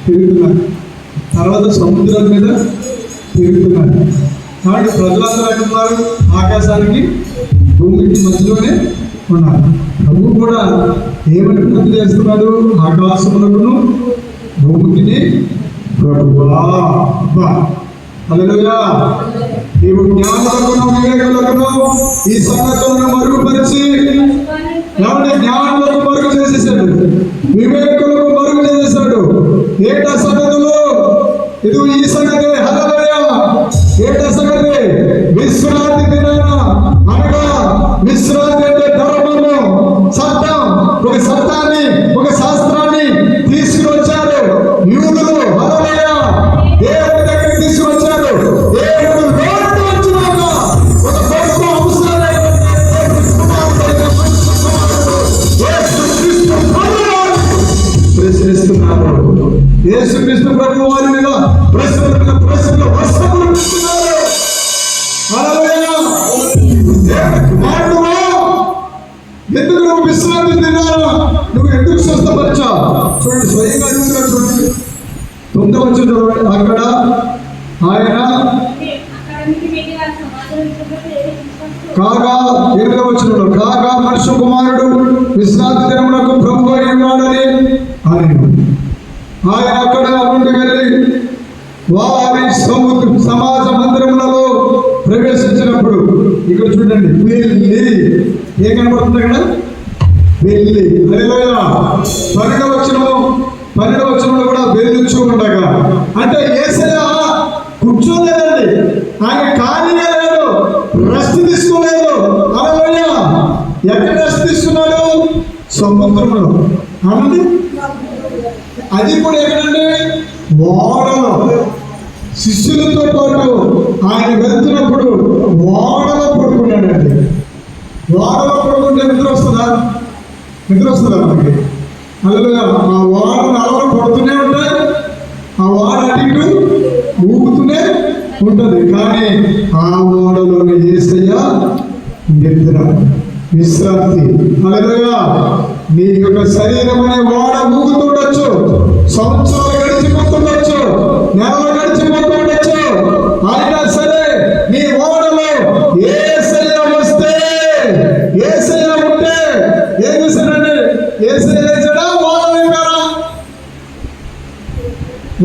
తిరుగుతున్నారు, తర్వాత సముద్రాల మీద తిరుగుతున్నారు. కాబట్టి ప్రజలందరూ ఎక్కడున్నారు? ఆకాశానికి భూమికి మధ్యలోనే ఉన్నారు. ప్రభు కూడా ఏమని పూర్తి చేస్తున్నాడు? ఆకాశములను భూమికి ప్రభువా. హల్లెలూయా. నీవు జ్ఞానులకును వివేకులకును ఈ సంగతులను మరుగుపరిచి, జ్ఞానులకు మరుగు చేసేసాడు, వివేకులకు మరుగు చేసేసాడు. ఏట సంగతులు? ఇది ఈ సంగతి. హల్లెలూయా. ఏట సంగతి? విశ్రాంతి దినాన, అనగా విశ్రాంతి అంటే ధర్మము, చట్టం, ఒక చట్టాన్ని, ఒక శాస్త్రాన్ని తీసుకువచ్చారు యూదులు. హల్లెలూయా. దేవుని దగ్గరికి తీసుకువచ్చారు. దేవుడు లోటు వచ్చినాక ఒక గొప్ప అవసరం ప్రశ్నిస్తున్నారు. యేసుక్రీస్తు ప్రభు వారి మీద ప్రశ్నలు వర్షములు ఇస్తున్నారు. హల్లెలూయా. ఎందుకు నువ్వు విశ్రాంతి తిన్నారా? నువ్వు ఎందుకు స్వస్థపరిచావు? చూడండి, స్వయంగా అడుగుతున్నాడు. చూడండి 9వ వచనం. అక్కడ ఆయన కాగా 8వ వచనంలో కాగా మనుష్య కుమారుడు విశ్రాంతి దినమునకు ప్రభువు అయి ఉన్నాడని ఆయన అక్కడ నుండి వెళ్ళి వారి సమాజ మందిరములలో ప్రవేశించినప్పుడు, ఇక్కడ చూడండి, వెళ్ళి ఏం కనబడుతుంది అక్కడ? వెళ్ళి. హల్లెలూయా. 12వ వచనంలో కూడా వెళ్ళుచూ ఉండగా, అంటే యేసయ్య కూర్చోలేదండి, ఆయన ఖాళీగా లేడు, రెస్ట్ తీసుకోలేదు. హల్లెలూయా. ఎక్కడ రెస్ట్ తీసుకున్నాడు? సముద్రంలో. అవునండి. అది కూడా ఎక్కడండి? ఓడలో. శిష్యులతో పాటు ఆయన వెళ్తున్నప్పుడు ఓడలో పడుకున్నాడండి. ఓడలో పడుకుంటే నిద్ర వస్తుందా మనకి? హల్లెలూయా. ఆ ఓడను అలవాటు పడుతూనే ఉంటాయి, ఆ ఓడ అటు ఇటు ఊగుతూనే ఉంటుంది. కానీ ఆ ఓడలోని యేసయ్య నిద్ర, విశ్రాంతి. హల్లెలూయా. నీ యొక్క శరీరం అనే ఓడ ఊగుతుండొచ్చు, సంవత్సరాలు గడిచిపోతుండొచ్చు, నెలలు గడిచిపోతుండొచ్చు, అయినా సరే నీ ఓడలో యేసయ్య వస్తే, యేసయ్య ఉంటే ఏం చేశాడండి? యేసయ్య లేచాడా? ఓడ లేపారా?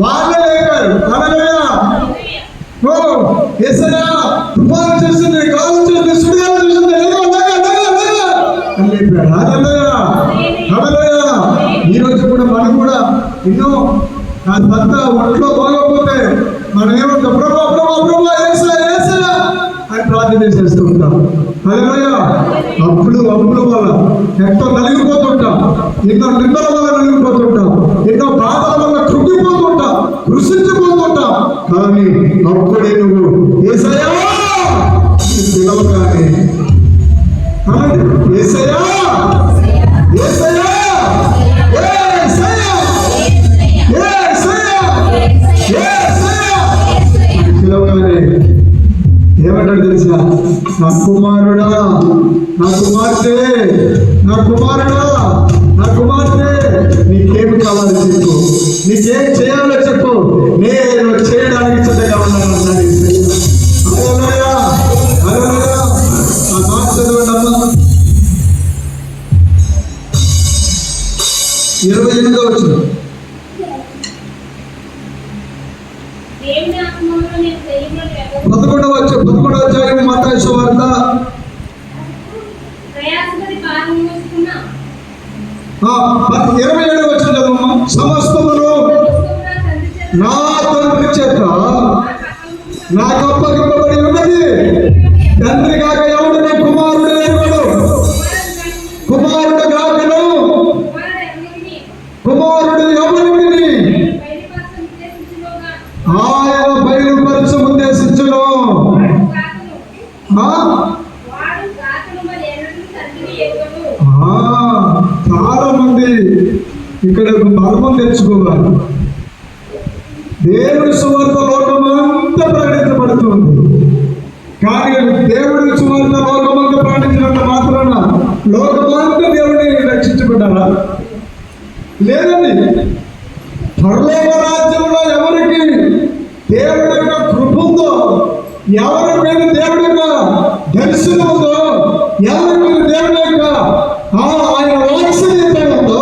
వాళ్ళే లేపారు. హల్లెలూయా. యేసయ్య తుఫాను చేసింది, గాలి చేసింది, సుడిగాలి చేసింది, లేపాడు. హల్లెలూయా. హల్లెలూయా. ఈ రోజు కూడా మనం కూడా ఎన్నో నా భర్త ఒంట్లో బాగోకపోతే మనం ఏమంటాం? ప్రభా యేసయ్య అని ప్రార్థన చేస్తూ ఉంటాం. హల్లెలూయా. అప్పులు వల్ల ఎంతో నలిగిపోతుంటాం, ఎన్నో నిందల వల్ల నలిగిపోతుంటాం, ఎన్నో బాధల వల్ల కృంగిపోతుంటాం, కృషించిపోతుంటాం. కానీ అప్పుడు నా కుమారుడా, నా కుమార్తె, నా కుమారుడా, నా కుమార్తె, నీకేమి కావాలో చెప్పు, నీకేం చేయాలో చెప్పు, నేను చేయడానికి సిద్ధంగా ఉన్నాను అన్నాడు. హల్లెలూయా, హల్లెలూయా. ఆ మాట చదవండి అమ్మా. 28వ వచనం. 11వ అధ్యాయం మత్తయి సువార్త 27వ వచనం చదవమ్మా. సమస్తమును నా తండ్రి చేత నాకు అప్పగింపబడి ఉన్నది, తండ్రి కాక ఎవడు కుమారుడు లేనివాడు, కుమారుడు కాకను కుమారుడు ఎవరిని ఆయన బయలుపరచ ఉద్దేశించును. చాలా మంది ఇక్కడ మర్మం తెచ్చుకోవాలి. దేవుడి సువార్త లోకమంతా ప్రకటించబడుతుంది, కానీ దేవుడి సువార్త లోకమంతా ప్రకటించినంత మాత్రాన లోకమంతా దేవుడిని రక్షించబడ్డారా? లేదండి. పరలోక రాజ్యంలో ఎవరికి దేవుడి యొక్క కృప ఉందో, ఎవరి మీద దేవుడి యొక్క దర్శనం ఉందో, ఎవరి మీద దేవుడి యొక్క ఆయన వాత్సల్యత ఉందో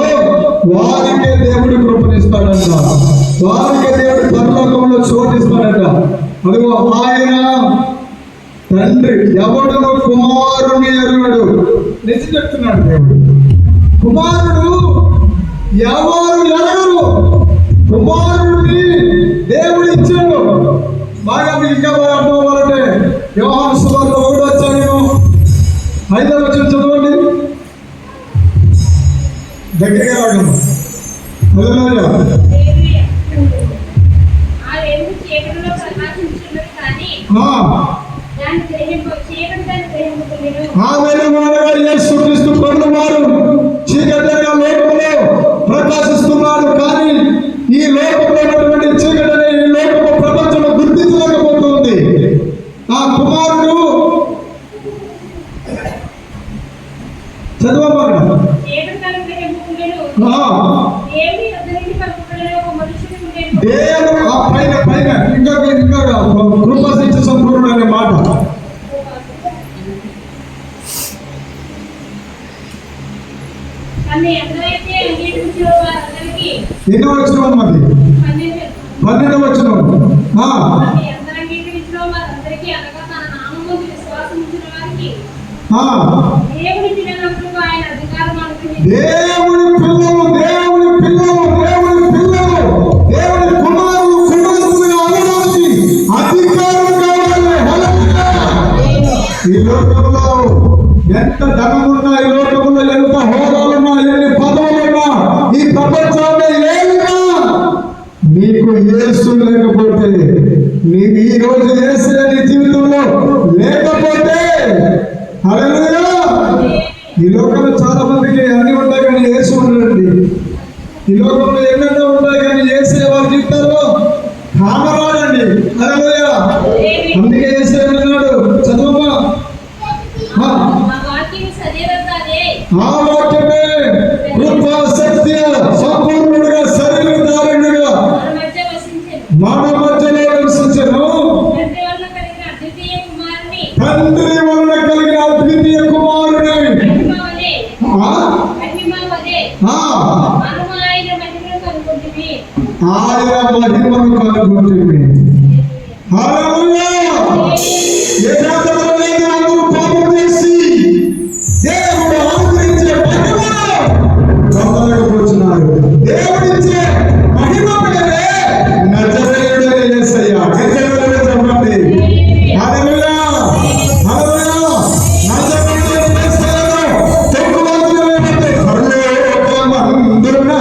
వారికే దేవుడి కృపనిస్తాడంట, వారికే దేవుడి పరలోకంలో చోటిస్తాడంట. అదిగో ఆయన తండ్రి ఎవడును కుమారుని ఎరుగడు. నిజం చెప్తున్నాడు దేవుడు. కుమారుడు ఎవరు ఎరగరు, కుమారుడిని దేవుడు ఇచ్చాడు. బాగా ఇంకా బాగా అర్థం అవ్వాలంటే యోహాను సువార్త 1వ అధ్యాయం 5వ వచనం చదవండి. దగ్గరగా రాగలము. హల్లెలూయా. యేసుక్రీస్తు ప్రభువారు చీకటిగా లోకంలో ప్రకాశిస్తున్నాడు, కానీ ఈ లోకంలో ఉన్నటువంటి చీకటిని ఈ లోకపు ప్రపంచంలో గుర్తించలేకపోతుంది. ఆ కుమారుడు చదవమన్నా దేవుడు ఆ పైన పైన ఇంకా కృపాశించ సంపూర్ణ అనే మాట. ఎన్నో వచ్చిన అది 12వ వచనం. దేవుడి పిల్లలు, దేవుడి పిల్లలు, దేవుడి పిల్లలు, దేవుడి కుమారులు కుమారులుగా అలవాచి అధికారం కావాలి. ఈ లోకంలో ఎంత ధనమున్నా, ఈ లోకంలో ఎంత హోదాలున్నా, ఎన్ని పదవులున్నా, ఈ ప్రపంచాన్ని ఏమినా నీకు యేసు లేకపోతే, నీకు ఈ రోజు యేసు నీ జీవితంలో లేకపోతే, హల్లెలూయా. ఈ లోకంలో చాలా మందికి అన్ని ఉంటాయి కానీ యేసు ఉండడండి. ఈ లోకంలో ఎన్నెన్నో ఉంటాయి కానీ యేసు వారి జీవితాల్లో కానరాడండి. హల్లెలూయా. అందుకే యేసు అన్నాడు, చదువమ్మా. ఆ వాక్యమే కృప సత్య సంపూర్ణుడుగా శరీరధారుడుగా మన మధ్యలో నివసించెను. తండ్రి వలన కలిగిన అద్వితీయ కుమారుని ఆయన మహిమను కనుగొంటిమి. హల్లెలూయా. అందరూ పాపం చేసి దేవుడు అనుగ్రహించే మహిమను పొందలేకపోతున్నారు. దేవుడిచ్చే మహిమ పేరే నజరేయుడైన యేసయ్య. గట్టిగా చెప్పండి. హల్లెలూయా, హల్లెలూయా. నజరేయుడైన యేసయ్యను తొక్కువాడుకునేటంటే పరలోకమందున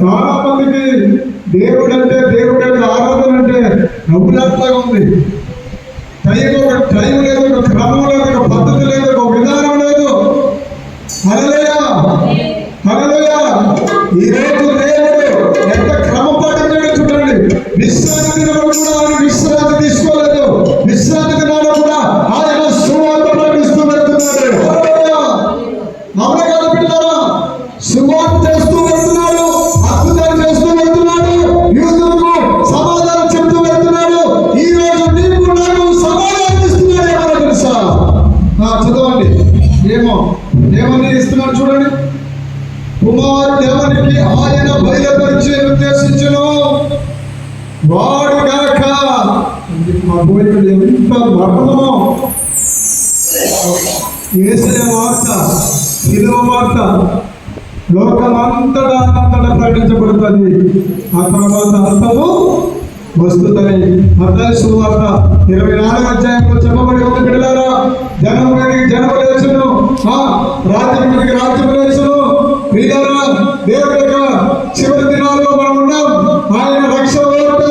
చాలా మందికి దేవుడు అంటే ఆరాధన టైం లేదు, ఒక క్రమం లేదు, ఒక పద్ధతి లేదు, ఒక విధానం లేదు. హల్లెలూయా, హల్లెలూయా. ఈ రోజు దేవుడు ఎంత క్రమం పాటించాడో చూడండి. విశ్రాంతి దినాలు కూడా ఆయన విశ్రాంతి తీసుకోలేదు. విశ్రాంతి దినాలు కూడా ఆయన సువార్త ప్రకటిస్తూ వెళ్తున్నాడు. అవునా కాదు పిల్లరా? సువార్త చేస్తూ వెళ్తున్నాడు, అద్భుతాలు చేస్తూ వెళ్తున్నాడు, యూదులకు సమాధానం చెప్తూ వెళ్తున్నాడు. ఈ రోజు నీకు నాకు సమాధానం ఇస్తున్నాడు. ఏమో తెలుసా? చదవండి. ఏమని ఇస్తున్నాడు చూడండి. కుమారుడు ఎవరికి ఆయన బయలుపరిచే ఉద్దేశించును వాడు గనక. మా బోధకుడు ఎంత మరణమో! యేసయ్య వార్త, శిలువ వార్త లోకమంతటా ప్రకటించబడుతుంది. ఆ తర్వాత అంతము వస్తుందని మత్తయి సువార్త 24వ అధ్యాయంలో చెప్పబడి ఉంది. బిడ్డలారా, జనం మీదకి జనం లేచును, రాజ్యం మీదకి రాజ్యం లేచును. ప్రియులారా, దేవుడి యొక్క చివరి దినాల్లో మనం ఉన్నాం. ఆయన రక్షణ వార్త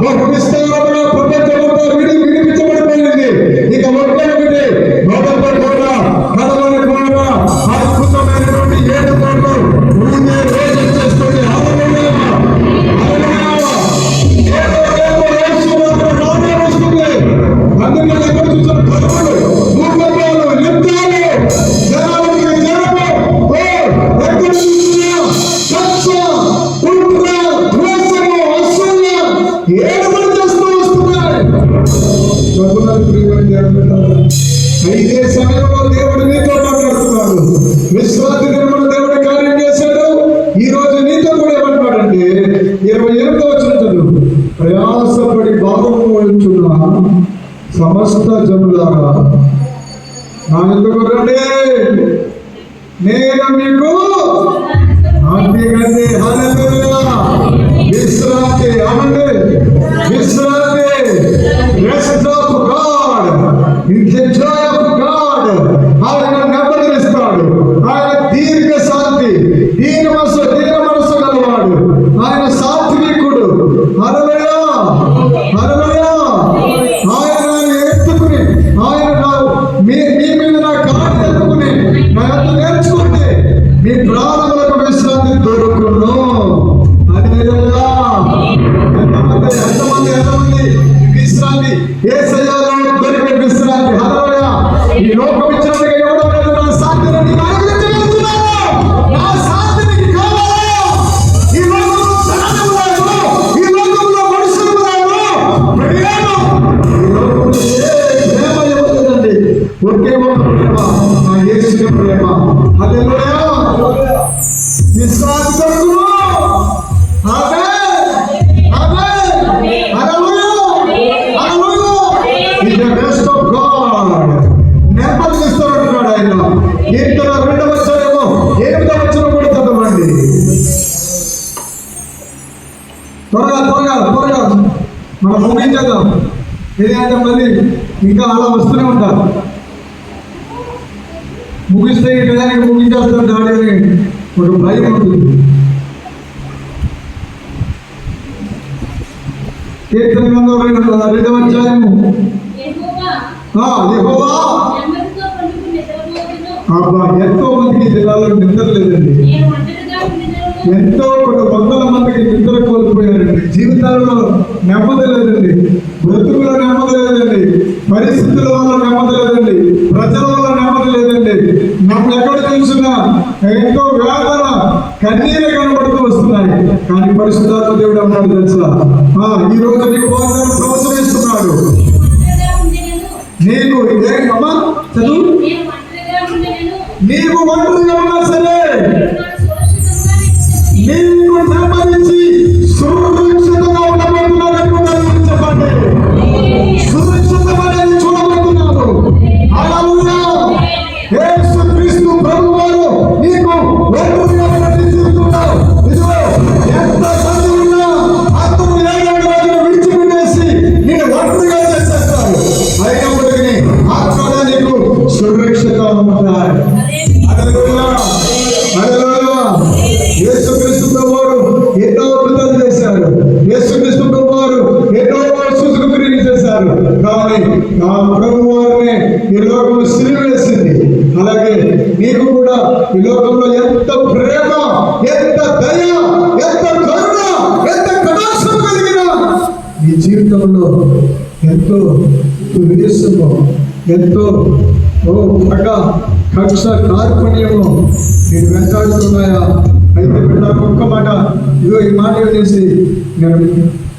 బహు విస్తారముగా ప్రపంచమంతా వినిపించబడిపోయింది. ఇక ఒకటే మొదటి కోట, కడవని కోట, అద్భుతమైనటువంటి 7 కోట్లు ఊదే రోజు చేస్తుంది. అందుకని ఎక్కడ చూసిన కడవలు, భూకంపాలు, యుద్ధాలు, జనానికి జనము, ఎక్కడ చూసినా కక్ష, కుట్ర, ద్వేషము, అసూయ ఏడుబడి చేస్తూ వస్తున్నాయి. అయితే సమయంలో దేవుడు నీతో మాట్లాడుతున్నాడు. విశ్రాంతి దినమున దేవుడు కార్యం చేశాడు. ఈ రోజు నీతో కూడా ఏమంటాడంటే 28వ వచనం చదువు. ప్రయాసపడి భారము మోయుచున్న సమస్త జనులారా నా ఎందుకు రండి, నేను మీకు అంతేకండి. హల్లెలూయా. విశ్రాంతి అనండి, విశ్రాంతి. Rest of God, Joy of God. ఆయన నెమ్మదినిస్తాడు. ఆయన దీర్ఘ శాంతి, దీన మనసు గలవాడు. ఆయన సాత్వికుడు. హల్లెలూయా, హల్లెలూయా. ఆయన ఎత్తుకుని, ఆయన మీ మీద నా కాళ్ళు ఎత్తుకుని నా యొక్క నేర్చుకుంటే మీ ప్రాణములకు విశ్రాంతి దొరుకును. హల్లెలూయా. ఎంతమంది విశ్రాంతి యేసయ్యలో దొరికే విశ్రాంతి. హల్లెలూయా. ఈ లోకం ఇచ్చినట్టుగా ఎవడో లేదు. నా శాంతిని నీకు అనుగ్రహించగలుగుతున్నాను. నా శాంతి నీకు కావాలి. ఈ లోకంలో ధనము లేదు, ఈ లోకంలో మనుషులు లేదు, ప్రేమ, ఈ లోకంలో ఏ ప్రేమ ఇవ్వలేదండి. ఒకే ఒక ప్రేమ, నా యేసు ప్రేమ. హల్లెలూయా. విశ్రాంతి దొరుకును. నెమ్మదిస్తాడు ఆయన. కీర్తన 2వ అధ్యాయము 8వ వచనం కూడా చదవండి. త్వరగా మనం ముగించేద్దాం. ఎందుకంటే మళ్ళీ ఇంకా అలా వస్తూనే ఉంటారు. ముగిస్తే ఈ టయానికి ముగించేస్తాడు డాడీ అని ఒక భయం ఉంటుంది. కీర్తన 2వ అధ్యాయము. యెహోవా అబ్బా, ఎంతో మందికి జిల్లాలో నిద్ర లేదండి. ఎంతో 100 మందికి నిద్ర కోల్పోయారండి. జీవితాల్లో నెమ్మది లేదండి, బ్రతుకులో నెమ్మది లేదండి, పరిస్థితుల వల్ల నెమ్మది లేదండి, ప్రజల వల్ల నెమ్మది లేదండి. మనం ఎక్కడ చూసినా ఎంతో వేదన, కన్నీరు కనబడుతూ వస్తున్నాయి. కానీ పరిశుద్ధాత్మ దేవుడు అన్నాడు తెలుసా, ఈ రోజు నీకు వాగ్దానం ప్రవచనిస్తున్నాడు. నీకు అమ్మా చదువు. నీకు ఒంటరిగా ఉన్నా సరే నీకు నెమ్మదించి సురక్షితంగా ఉండబోతున్నాడు. చెప్పండి, సురక్షితమనేది చూడబోతున్నాడు. హల్లెలూయా. యేసుక్రీస్తు ప్రభువారు నీకు ఒంటరిగా చెప్తున్నాడు. ఇదిగో ఎంత మంది ఉన్నా అందరూ 7వ రోజున విడిచిపెట్టేసి నేను ఒంటరిగా చేసేస్తాడు. అయినప్పటికీ ఆత్మగా నీకు సురక్షితంగా ఉంటాడు. హల్లెలూయా, హల్లెలూయా. యేసుక్రీస్తు ప్రభువారు ఎన్నో అద్భుతాలు చేశారు. యేసుక్రీస్తు ప్రభువారు ఎన్నో సూచక క్రియలు చేశారు. కానీ నా ప్రభు వారిని ఈ లోకంలో సిలువ వేసింది. అలాగే నీకు కూడా ఈ లోకంలో ఎంత ప్రేమ, ఎంత దయ, ఎంత కరుణ, ఎంత కటాక్షం కలిగిన నీ జీవితంలో ఎంతో ద్వేషము, ఎంతో పగ, కక్ష, కార్పణ్యము నేను వెంటాడుతున్నాయా? అయితే బిడ్డ ఒక్క మాట, ఇదో ఈ మాట చేసి నేను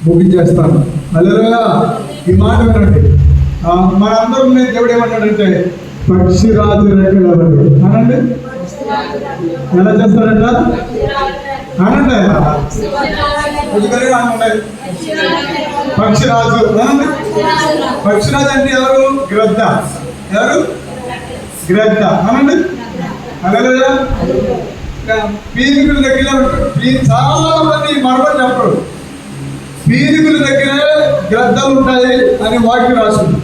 ముగించేస్తాను. హల్లెలూయా. ఈ మాట వినండి. మనందరం దేవుడు ఏమన్నాడంటే పక్షిరాజు రెక్కలు అనండి. ఎలా చేస్తారంట అనండి. పక్షిరాజు అనండి. పక్షిరాజు అంటే ఎవరు? గ్రద్ద. ఎవరు? గ్రద్ద అనండి. హల్లెలూయా. పీనుగుల దగ్గర చాలా మంది మరొక చెప్పరు. పీనుగుల దగ్గర గ్రద్దలు ఉంటాయి అని వాక్యం రాస్తుంది.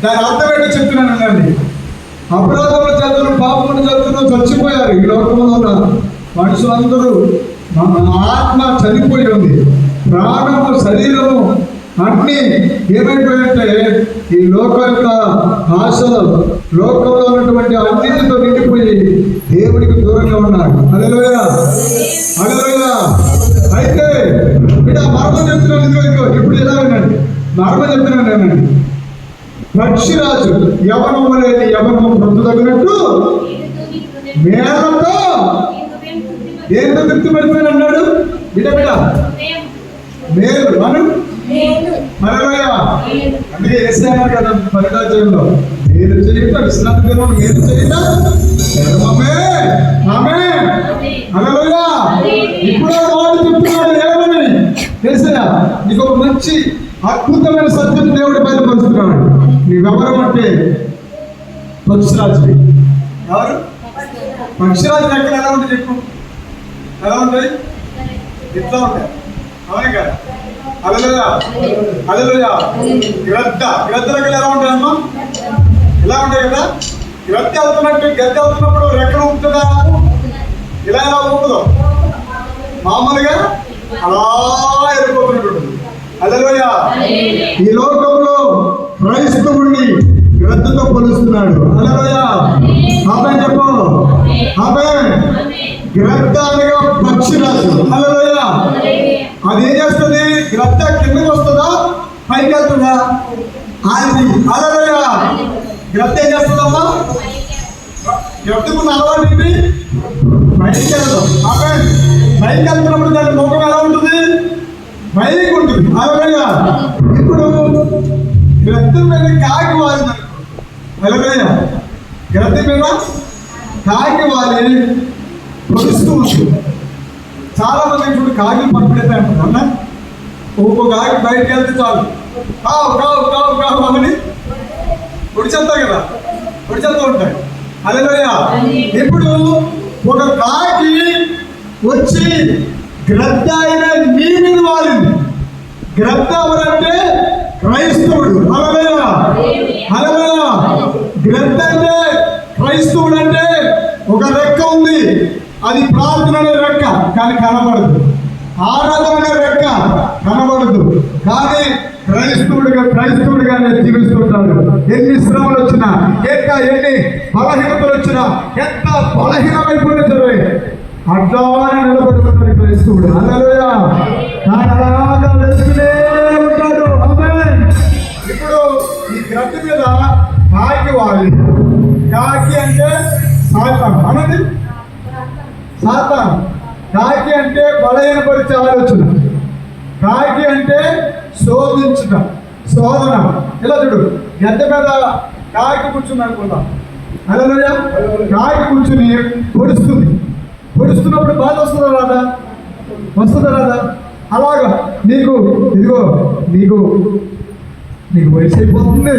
దాని అర్థం ఏంటో చెప్తున్నాను అండి. అపరాధముల చేతులు, పాపముల చేతులు చచ్చిపోయారు ఈ లోకంలో ఉన్న మనుషులందరూ. ఆత్మ చనిపోయి ఉంది, ప్రాణము, శరీరము అన్నీ ఏమైపోయాయంటే ఈ లోకం యొక్క ఆశలు, లోకంలో ఉన్నటువంటి అన్నిటితో నిండిపోయి దేవుడికి దూరంగా ఉన్నారు. హల్లెలూయా, హల్లెలూయా. అయితే ఇక్కడ మర్మం చెప్తున్నాను. ఇదిగో ఇప్పుడు ఎలా వినండి, మర్మం చెప్తున్నాను నేనండి. పక్షిరాజు యవనము లేని యవనము పొందుదగినట్టు మేళతో ఏంటో తృప్తిపడిపోయి అన్నాడు. బిడ్డ మేలు మనం హల్లెలూయా. అందుకే యేసయ్య కదా పరిణామంలో మీరు చేయుట విశ్రాంతి దినం మీరు చేయుట ధర్మమే. ఆమేన్. హల్లెలూయా. ఇప్పుడు వాడు చెప్తున్నాడు ఏమని? యేసయ్య నీకు ఒక మంచి అద్భుతమైన సత్యం దేవుడు బయలుపరుస్తున్నాడు. నీవెవరు అంటే పక్షిరాజు. ఎవరు? పక్షిరాజు లెక్కలు ఎలా ఉంటాయి చెప్పు? ఎలా ఉంటాయి? ఎట్లా ఉంటాయి? అవునే కదా. హల్లెలూయా, హల్లెలూయా. గ్రద్ద లెక్కలు ఎలా ఉంటాయమ్మా? ఎలా ఉంటాయి కదా. గ్రద్ద అవుతున్నట్టు, గద్దె అవుతున్నప్పుడు రెక్కలు ఉంటుందా? ఇలా ఎలా ఊపుదో మామూలుగా అలా వెళ్ళిపోతున్నట్టు. హల్లెలూయా. ఈ లోకంలో క్రైస్తవుణ్ణి గ్రద్దతో పోలుస్తున్నాడు. హల్లెలూయా. ఆమేన్ చెప్పు. ఆమేన్. గ్రద్ద అనగా పక్షిరాజు. హల్లెలూయా. అది ఏం చేస్తుంది? గ్రద్ద కిందకి వస్తుందా పైకి వెళ్తుందా? అది హల్లెలూయా. గ్రద్ద ఏం చేస్తుందమ్మా? గ్రద్దకు అలవాటు ఏంటి? పైకి వెళ్తాం. ఆమేన్. పైకి వెళ్తున్నప్పుడు దాని ముఖం ఎలా ఉంటుంది? పైకి ఉంటుంది. హల్లెలూయా. ఇప్పుడు గ్రద్ద మీద కాకి వాలింది. హల్లెలూయా. గ్రద్ద మీద కాకి వాలి పొడుస్తూ ఉంటుంది. చాలా మంది ఇప్పుడు కాకి పట్టుకెళ్తా అంటారు అన్న. ఒక్కొక్క కాకి బయటకు వెళ్తే చాలు కావు కావు కావు కావు అని పొడిచేస్తాయి కదా, పొడిచేస్తూ ఉంటాయి. హల్లెలూయా. ఇప్పుడు ఒక కాకి వచ్చి గ్రద్ద అయిన నీ మీద వాలింది. గ్రద్ద ఎవరంటే క్రైస్తవుడు. హల్లెలూయా, హల్లెలూయా. గ్రద్ద అంటే క్రైస్తవుడు అంటే ఒక రెక్క ఉంది. అది ప్రార్థన అనే రెక్క కానీ కనబడదు. ఆరాధన అనే రెక్క కనబడదు. కానీ క్రైస్తవుడిగానే జీవిస్తుంటాడు. ఎన్ని శ్రమలు వచ్చినా, ఎన్ని బలహీనతలు వచ్చినా, ఎంత బలహీనమైపోయినా సరే అట్లానే నిలబడుతున్నాడు క్రైస్తవుడు. హల్లెలూయా. అలాగా వెతుకునే ఉంటాడు. ఆమేన్. ఇప్పుడు ఈ గ్రద్ద మీద కాకి వాలి. కాకి అంటే సాతాను అన్నది. సాతాను. కాకి అంటే బలహీనపరిచే ఆలోచన. కాకి అంటే శోధించుట, శోధన. ఇలా చూడు, గద్ద మీద కాకి కూర్చుంది అనుకుందాం. హల్లెలూయా. కాకి కూర్చుని పొడుస్తుంది. పొడుస్తున్నప్పుడు బాధ వస్తుందా రాదా? వస్తుందా రాదా? అలాగా నీకు ఇదిగో నీకు వయసు అయిపోతుంది,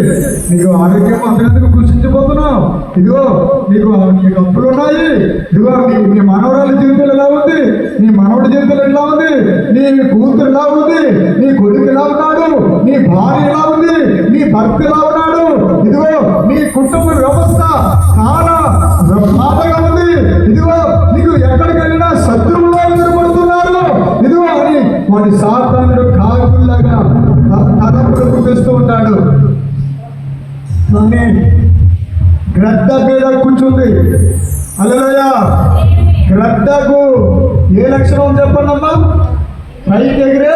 నీకు ఆరోగ్యం అంతకంతకు కృషించిపోతున్నావు, ఇదిగో నీకు అప్పులు ఉన్నాయి, ఇదిగో నీ మనవరాల జీవితం ఎలా ఉంది, నీ మనవడి జీవితం ఎలా ఉంది, నీ కూతురు ఎలా ఉంది, నీ కొడుకు ఎలా ఉన్నాడు, నీ భార్య ఎలా ఉంది, నీ భర్త ఎలా ఉన్నాడు, ఇదిగో నీ కుటుంబ వ్యవస్థ చాలా బాధగా ఉంది, ఇదిగో నీకు ఎక్కడికి వెళ్ళినా శత్రువులో ఎదురుపడుతున్నారు, ఇదిగో అని వాడి సాతానుడు కాకుల్లాగా తలపుడు పుట్టిస్తూ ఉంటాడు. హల్లెలూయా. గ్రద్దకు ఏ లక్షణం చెప్పండి అమ్మా? పైకి ఎగిరే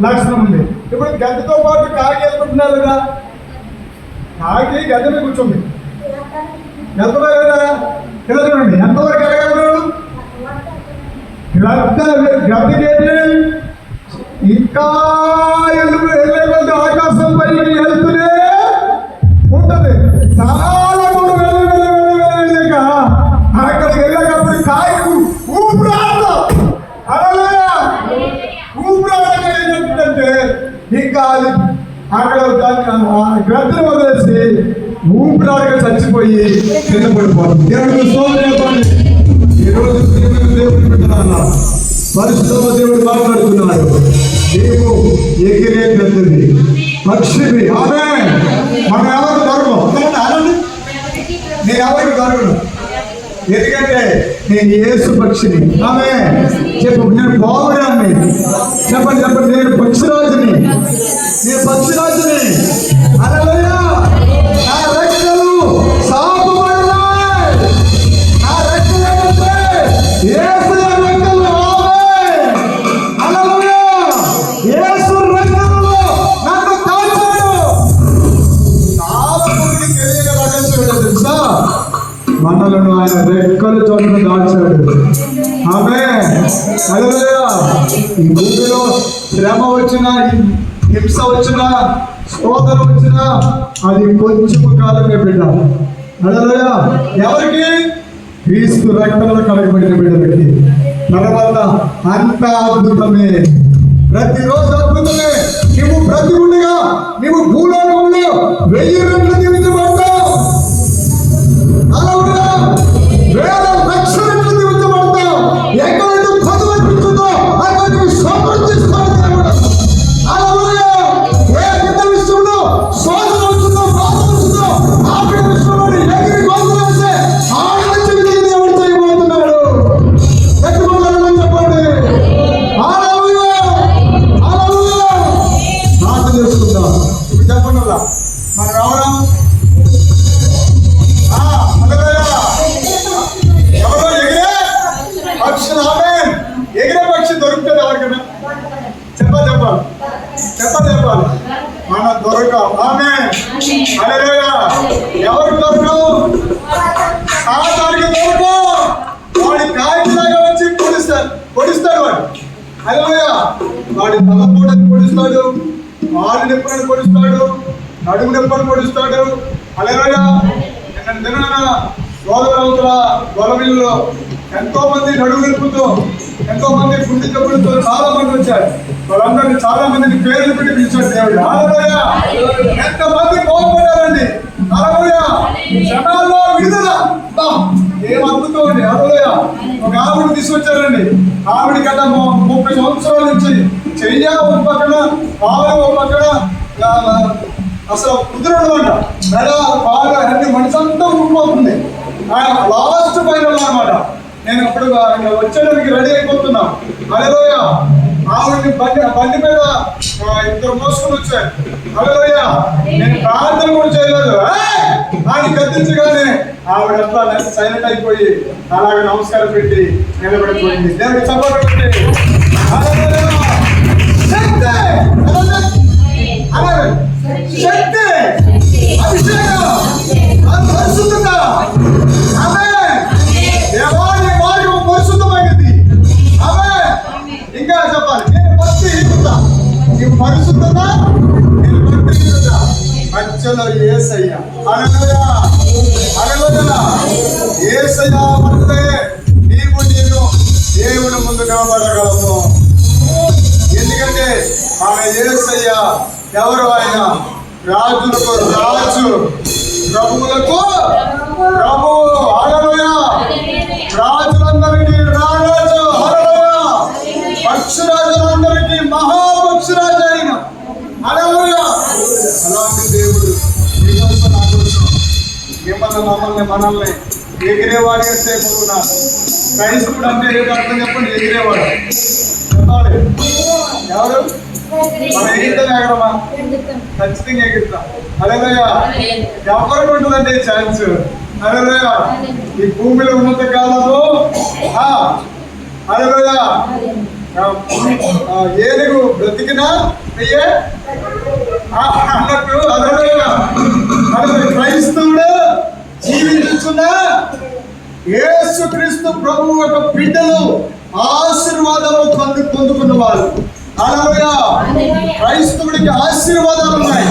లక్షణం ఉంది. ఇప్పుడు గద్దతో పాటు కాకి వెళ్తుంటున్నారు కదా, కాకి గద్ద మీద కూర్చుంది. వెళ్తున్నారు కదా, ఇలా చూడండి ఎంతవరకు ఎరగలరు? గద్దకేంటి ఇంకా వెళ్ళే ఆకాశం పైకి వెళ్తూనే ఉంటది. చాలా దూరం వెళ్ళలేక అక్కడికి వెళ్ళేటప్పుడు కాయకు ఊపిరాడదు. ఊపిరాడక ఏం చెప్తుందంటే ఇంకా అది అక్కడ గ్రద్దను వదిలేసి ఊపిరాడక చచ్చిపోయి కింద పడిపోతుంది. దేవుడు స్తోత్రం చెప్పండి. ఈరోజు దేవుడు పెట్టాలన్న పరిశుద్ధ దేవుడు మాట్లాడుతున్నాడు. నీవు ఎగిరే గ్రద్దది, పక్షివి. ఆమె మనం ఎవరికి దొరకవు అనండి, నేను ఎవరికి దొరకను. ఎందుకంటే నేను యేసు పక్షిని. ఆమె చెప్పు, నేను బాగురాన్ని. చెప్పండి చెప్పండి, నేను పక్షిరాజుని, నేను పక్షిరాజుని. హల్లెలూయా. నా రెక్కలు సాపబడినాయి. నా రెక్కలు ఏంటంటే యేసు రెక్కలు. ఆమేన్. హల్లెలూయా. యేసు రెక్కలలో నన్ను కాల్చాడు. చాలా మందికి తెలియని రహస్యం ఏంటో తెలుసా? మనలను ఆయన రెక్కల చోటును దాచాడు. ఆమేన్. హల్లెలూయా. ఈ భూమిలో శ్రమ వచ్చినా, హింస వచ్చినా, శోధన వచ్చినా అది కొంచెం కాలమే బిడ్డ. హల్లెలూయా. ఎవరికి? క్రీస్తు రక్తంలో కలగబడిన బిడ్డలకి. తర్వాత అంత అద్భుతమే, ప్రతిరోజు అద్భుతమే. నువ్వు ప్రతిగుండగా నువ్వు భూలోకంలో 1000 రెట్లు దీవించబడతావు. హల్లెలూయా. 1000 లక్షల రెట్లు దీవించబడతావు. ఎక్కడైతే పదవి అనిపించుతో అక్కడికి సమృద్ధిస్తాడు దేవుడు. హల్లెలూయా. ఏ బిడ్డ విషయంలో శోధన వచ్చిందో, బాధ వచ్చిందో ఆ బిడ్డ విషయంలో ఎగిరి గొంతులేస్తే ఆనందించి దేవుడు చేయబోతున్నాడు. ఎత్తుకోగలమని చెప్పండి. హల్లెలూయా. హల్లెలూయా. ప్రార్థన చేసుకుందాం. ఇప్పుడు చెప్పండి అలా మనం ఎవరం? ఎవరో ఎగిరే పక్షులు. ఆమేన్. ఎగిరే పక్షి దొరుకుతుంది ఎవరికైనా? చెప్పాలి. మన దొరకం. ఆమేన్. హల్లెలూయా. ఎవరు దొరకం? సాతానుకి దొరకం. వాడి కాయలాగా వచ్చి పొడిస్తాడు వాడు. హల్లెలూయా. వాడి తలపోటని పొడిస్తాడు, వాడి నిప్పులను పొడిస్తాడు, నడుము నిప్పులను పొడిస్తాడు. హల్లెలూయా. గోదావరి గొలవిల్లో ఎంతో మంది నడుము నిప్పుతో, ఎంతో మంది గుండె జబ్బులతో చాలా మంది వచ్చారు. వాళ్ళందరినీ చాలా మందిని పేర్లు పెట్టి పిలిచాడు దేవుడు. హల్లెలూయా. ఎంతమంది బాగుపడ్డారండి. హల్లెలూయా. క్షణాల్లో విడుదల. ఏం అద్భుతం అండి. హల్లెలూయా. ఒక ఆవిడ తీసుకొచ్చారండి. ఆవిడ గత 30 సంవత్సరాల నుంచి చెయ్య ఒక పక్కన, పాలు ఒక పక్కన, అసలు కుదరనమాట. మెడ బాగా అన్ని మనిషంతా ఊడిపోతుంది. లాస్ట్ ఫైనల్ అనమాట. నేను అప్పుడు వచ్చేదానికి రెడీ అయిపోతున్నా. హల్లెలూయా. ఆవిడని బండి మీద 2 మోసుకొని వచ్చాను. హల్లెలూయా. నేను ప్రార్థన కూడా చేయలేదు. ఆయన గద్దించగానే ఆవిడ అట్లా సైలెంట్ అయిపోయి అలాగే నమస్కారం పెట్టి నిలబడిపోయింది. దేవుడికి సపోర్ట్ పెట్టి. హల్లెలూయా. శక్తి, శక్తి, అభిషేకం, పరిశుద్ధత. ఆమేన్. దేవాలయ మార్గం పరిశుద్ధమైనది. ఆమేన్. ఇంకా చెప్పాలి, నేను భక్తిహీనత, నీవు పరిశుద్ధత, నేను భక్తిహీనత. మధ్యలో యేసయ్య. హల్లెలూయా. హల్లెలూయా. యేసయ్య అంటే నీవు నేను దేవుని ముందు నిలబడగలము. ఎందుకంటే ఆమె యేసయ్య ఎవరు? ఆయన రాజులకు రాజు, ప్రభువులకు ప్రభువు. హల్లెలూయా. రాజులందరికీ రారాజు. హల్లెలూయా. పక్షిరాజులందరికీ మహాపక్షిరాజు అయిన. హల్లెలూయా. అలాంటి దేవుడు మీకోసం, నా కోసం, మిమ్మల్ని మనల్ని ఎగిరేవాడు చేయబోతున్నారు. క్రైస్తవుడు అంటే ఏంటి అర్థం చెప్పండి? ఎగిరేవాడు. చెప్పాలి. ఎవరు? మనం ఎగిరితే ఎగరమా? ఖచ్చితంగా ఎగురుతాం. హల్లెలూయా. ఎవరికి ఉంటుందంటే ఛాన్స్? హల్లెలూయా. ఈ భూమిలో ఉన్నంత కాలము హల్లెలూయా ఏనుగు బ్రతికినా అయ్యే అన్నట్టు హల్లెలూయా. క్రైస్తవుడు జీవించుచున్న యేసుక్రీస్తు ప్రభువు యొక్క బిడ్డలు ఆశీర్వాదాలు పొందుకున్న వారు. హల్లెలూయా. క్రైస్తవుడికి ఆశీర్వాదాలు ఉన్నాయి.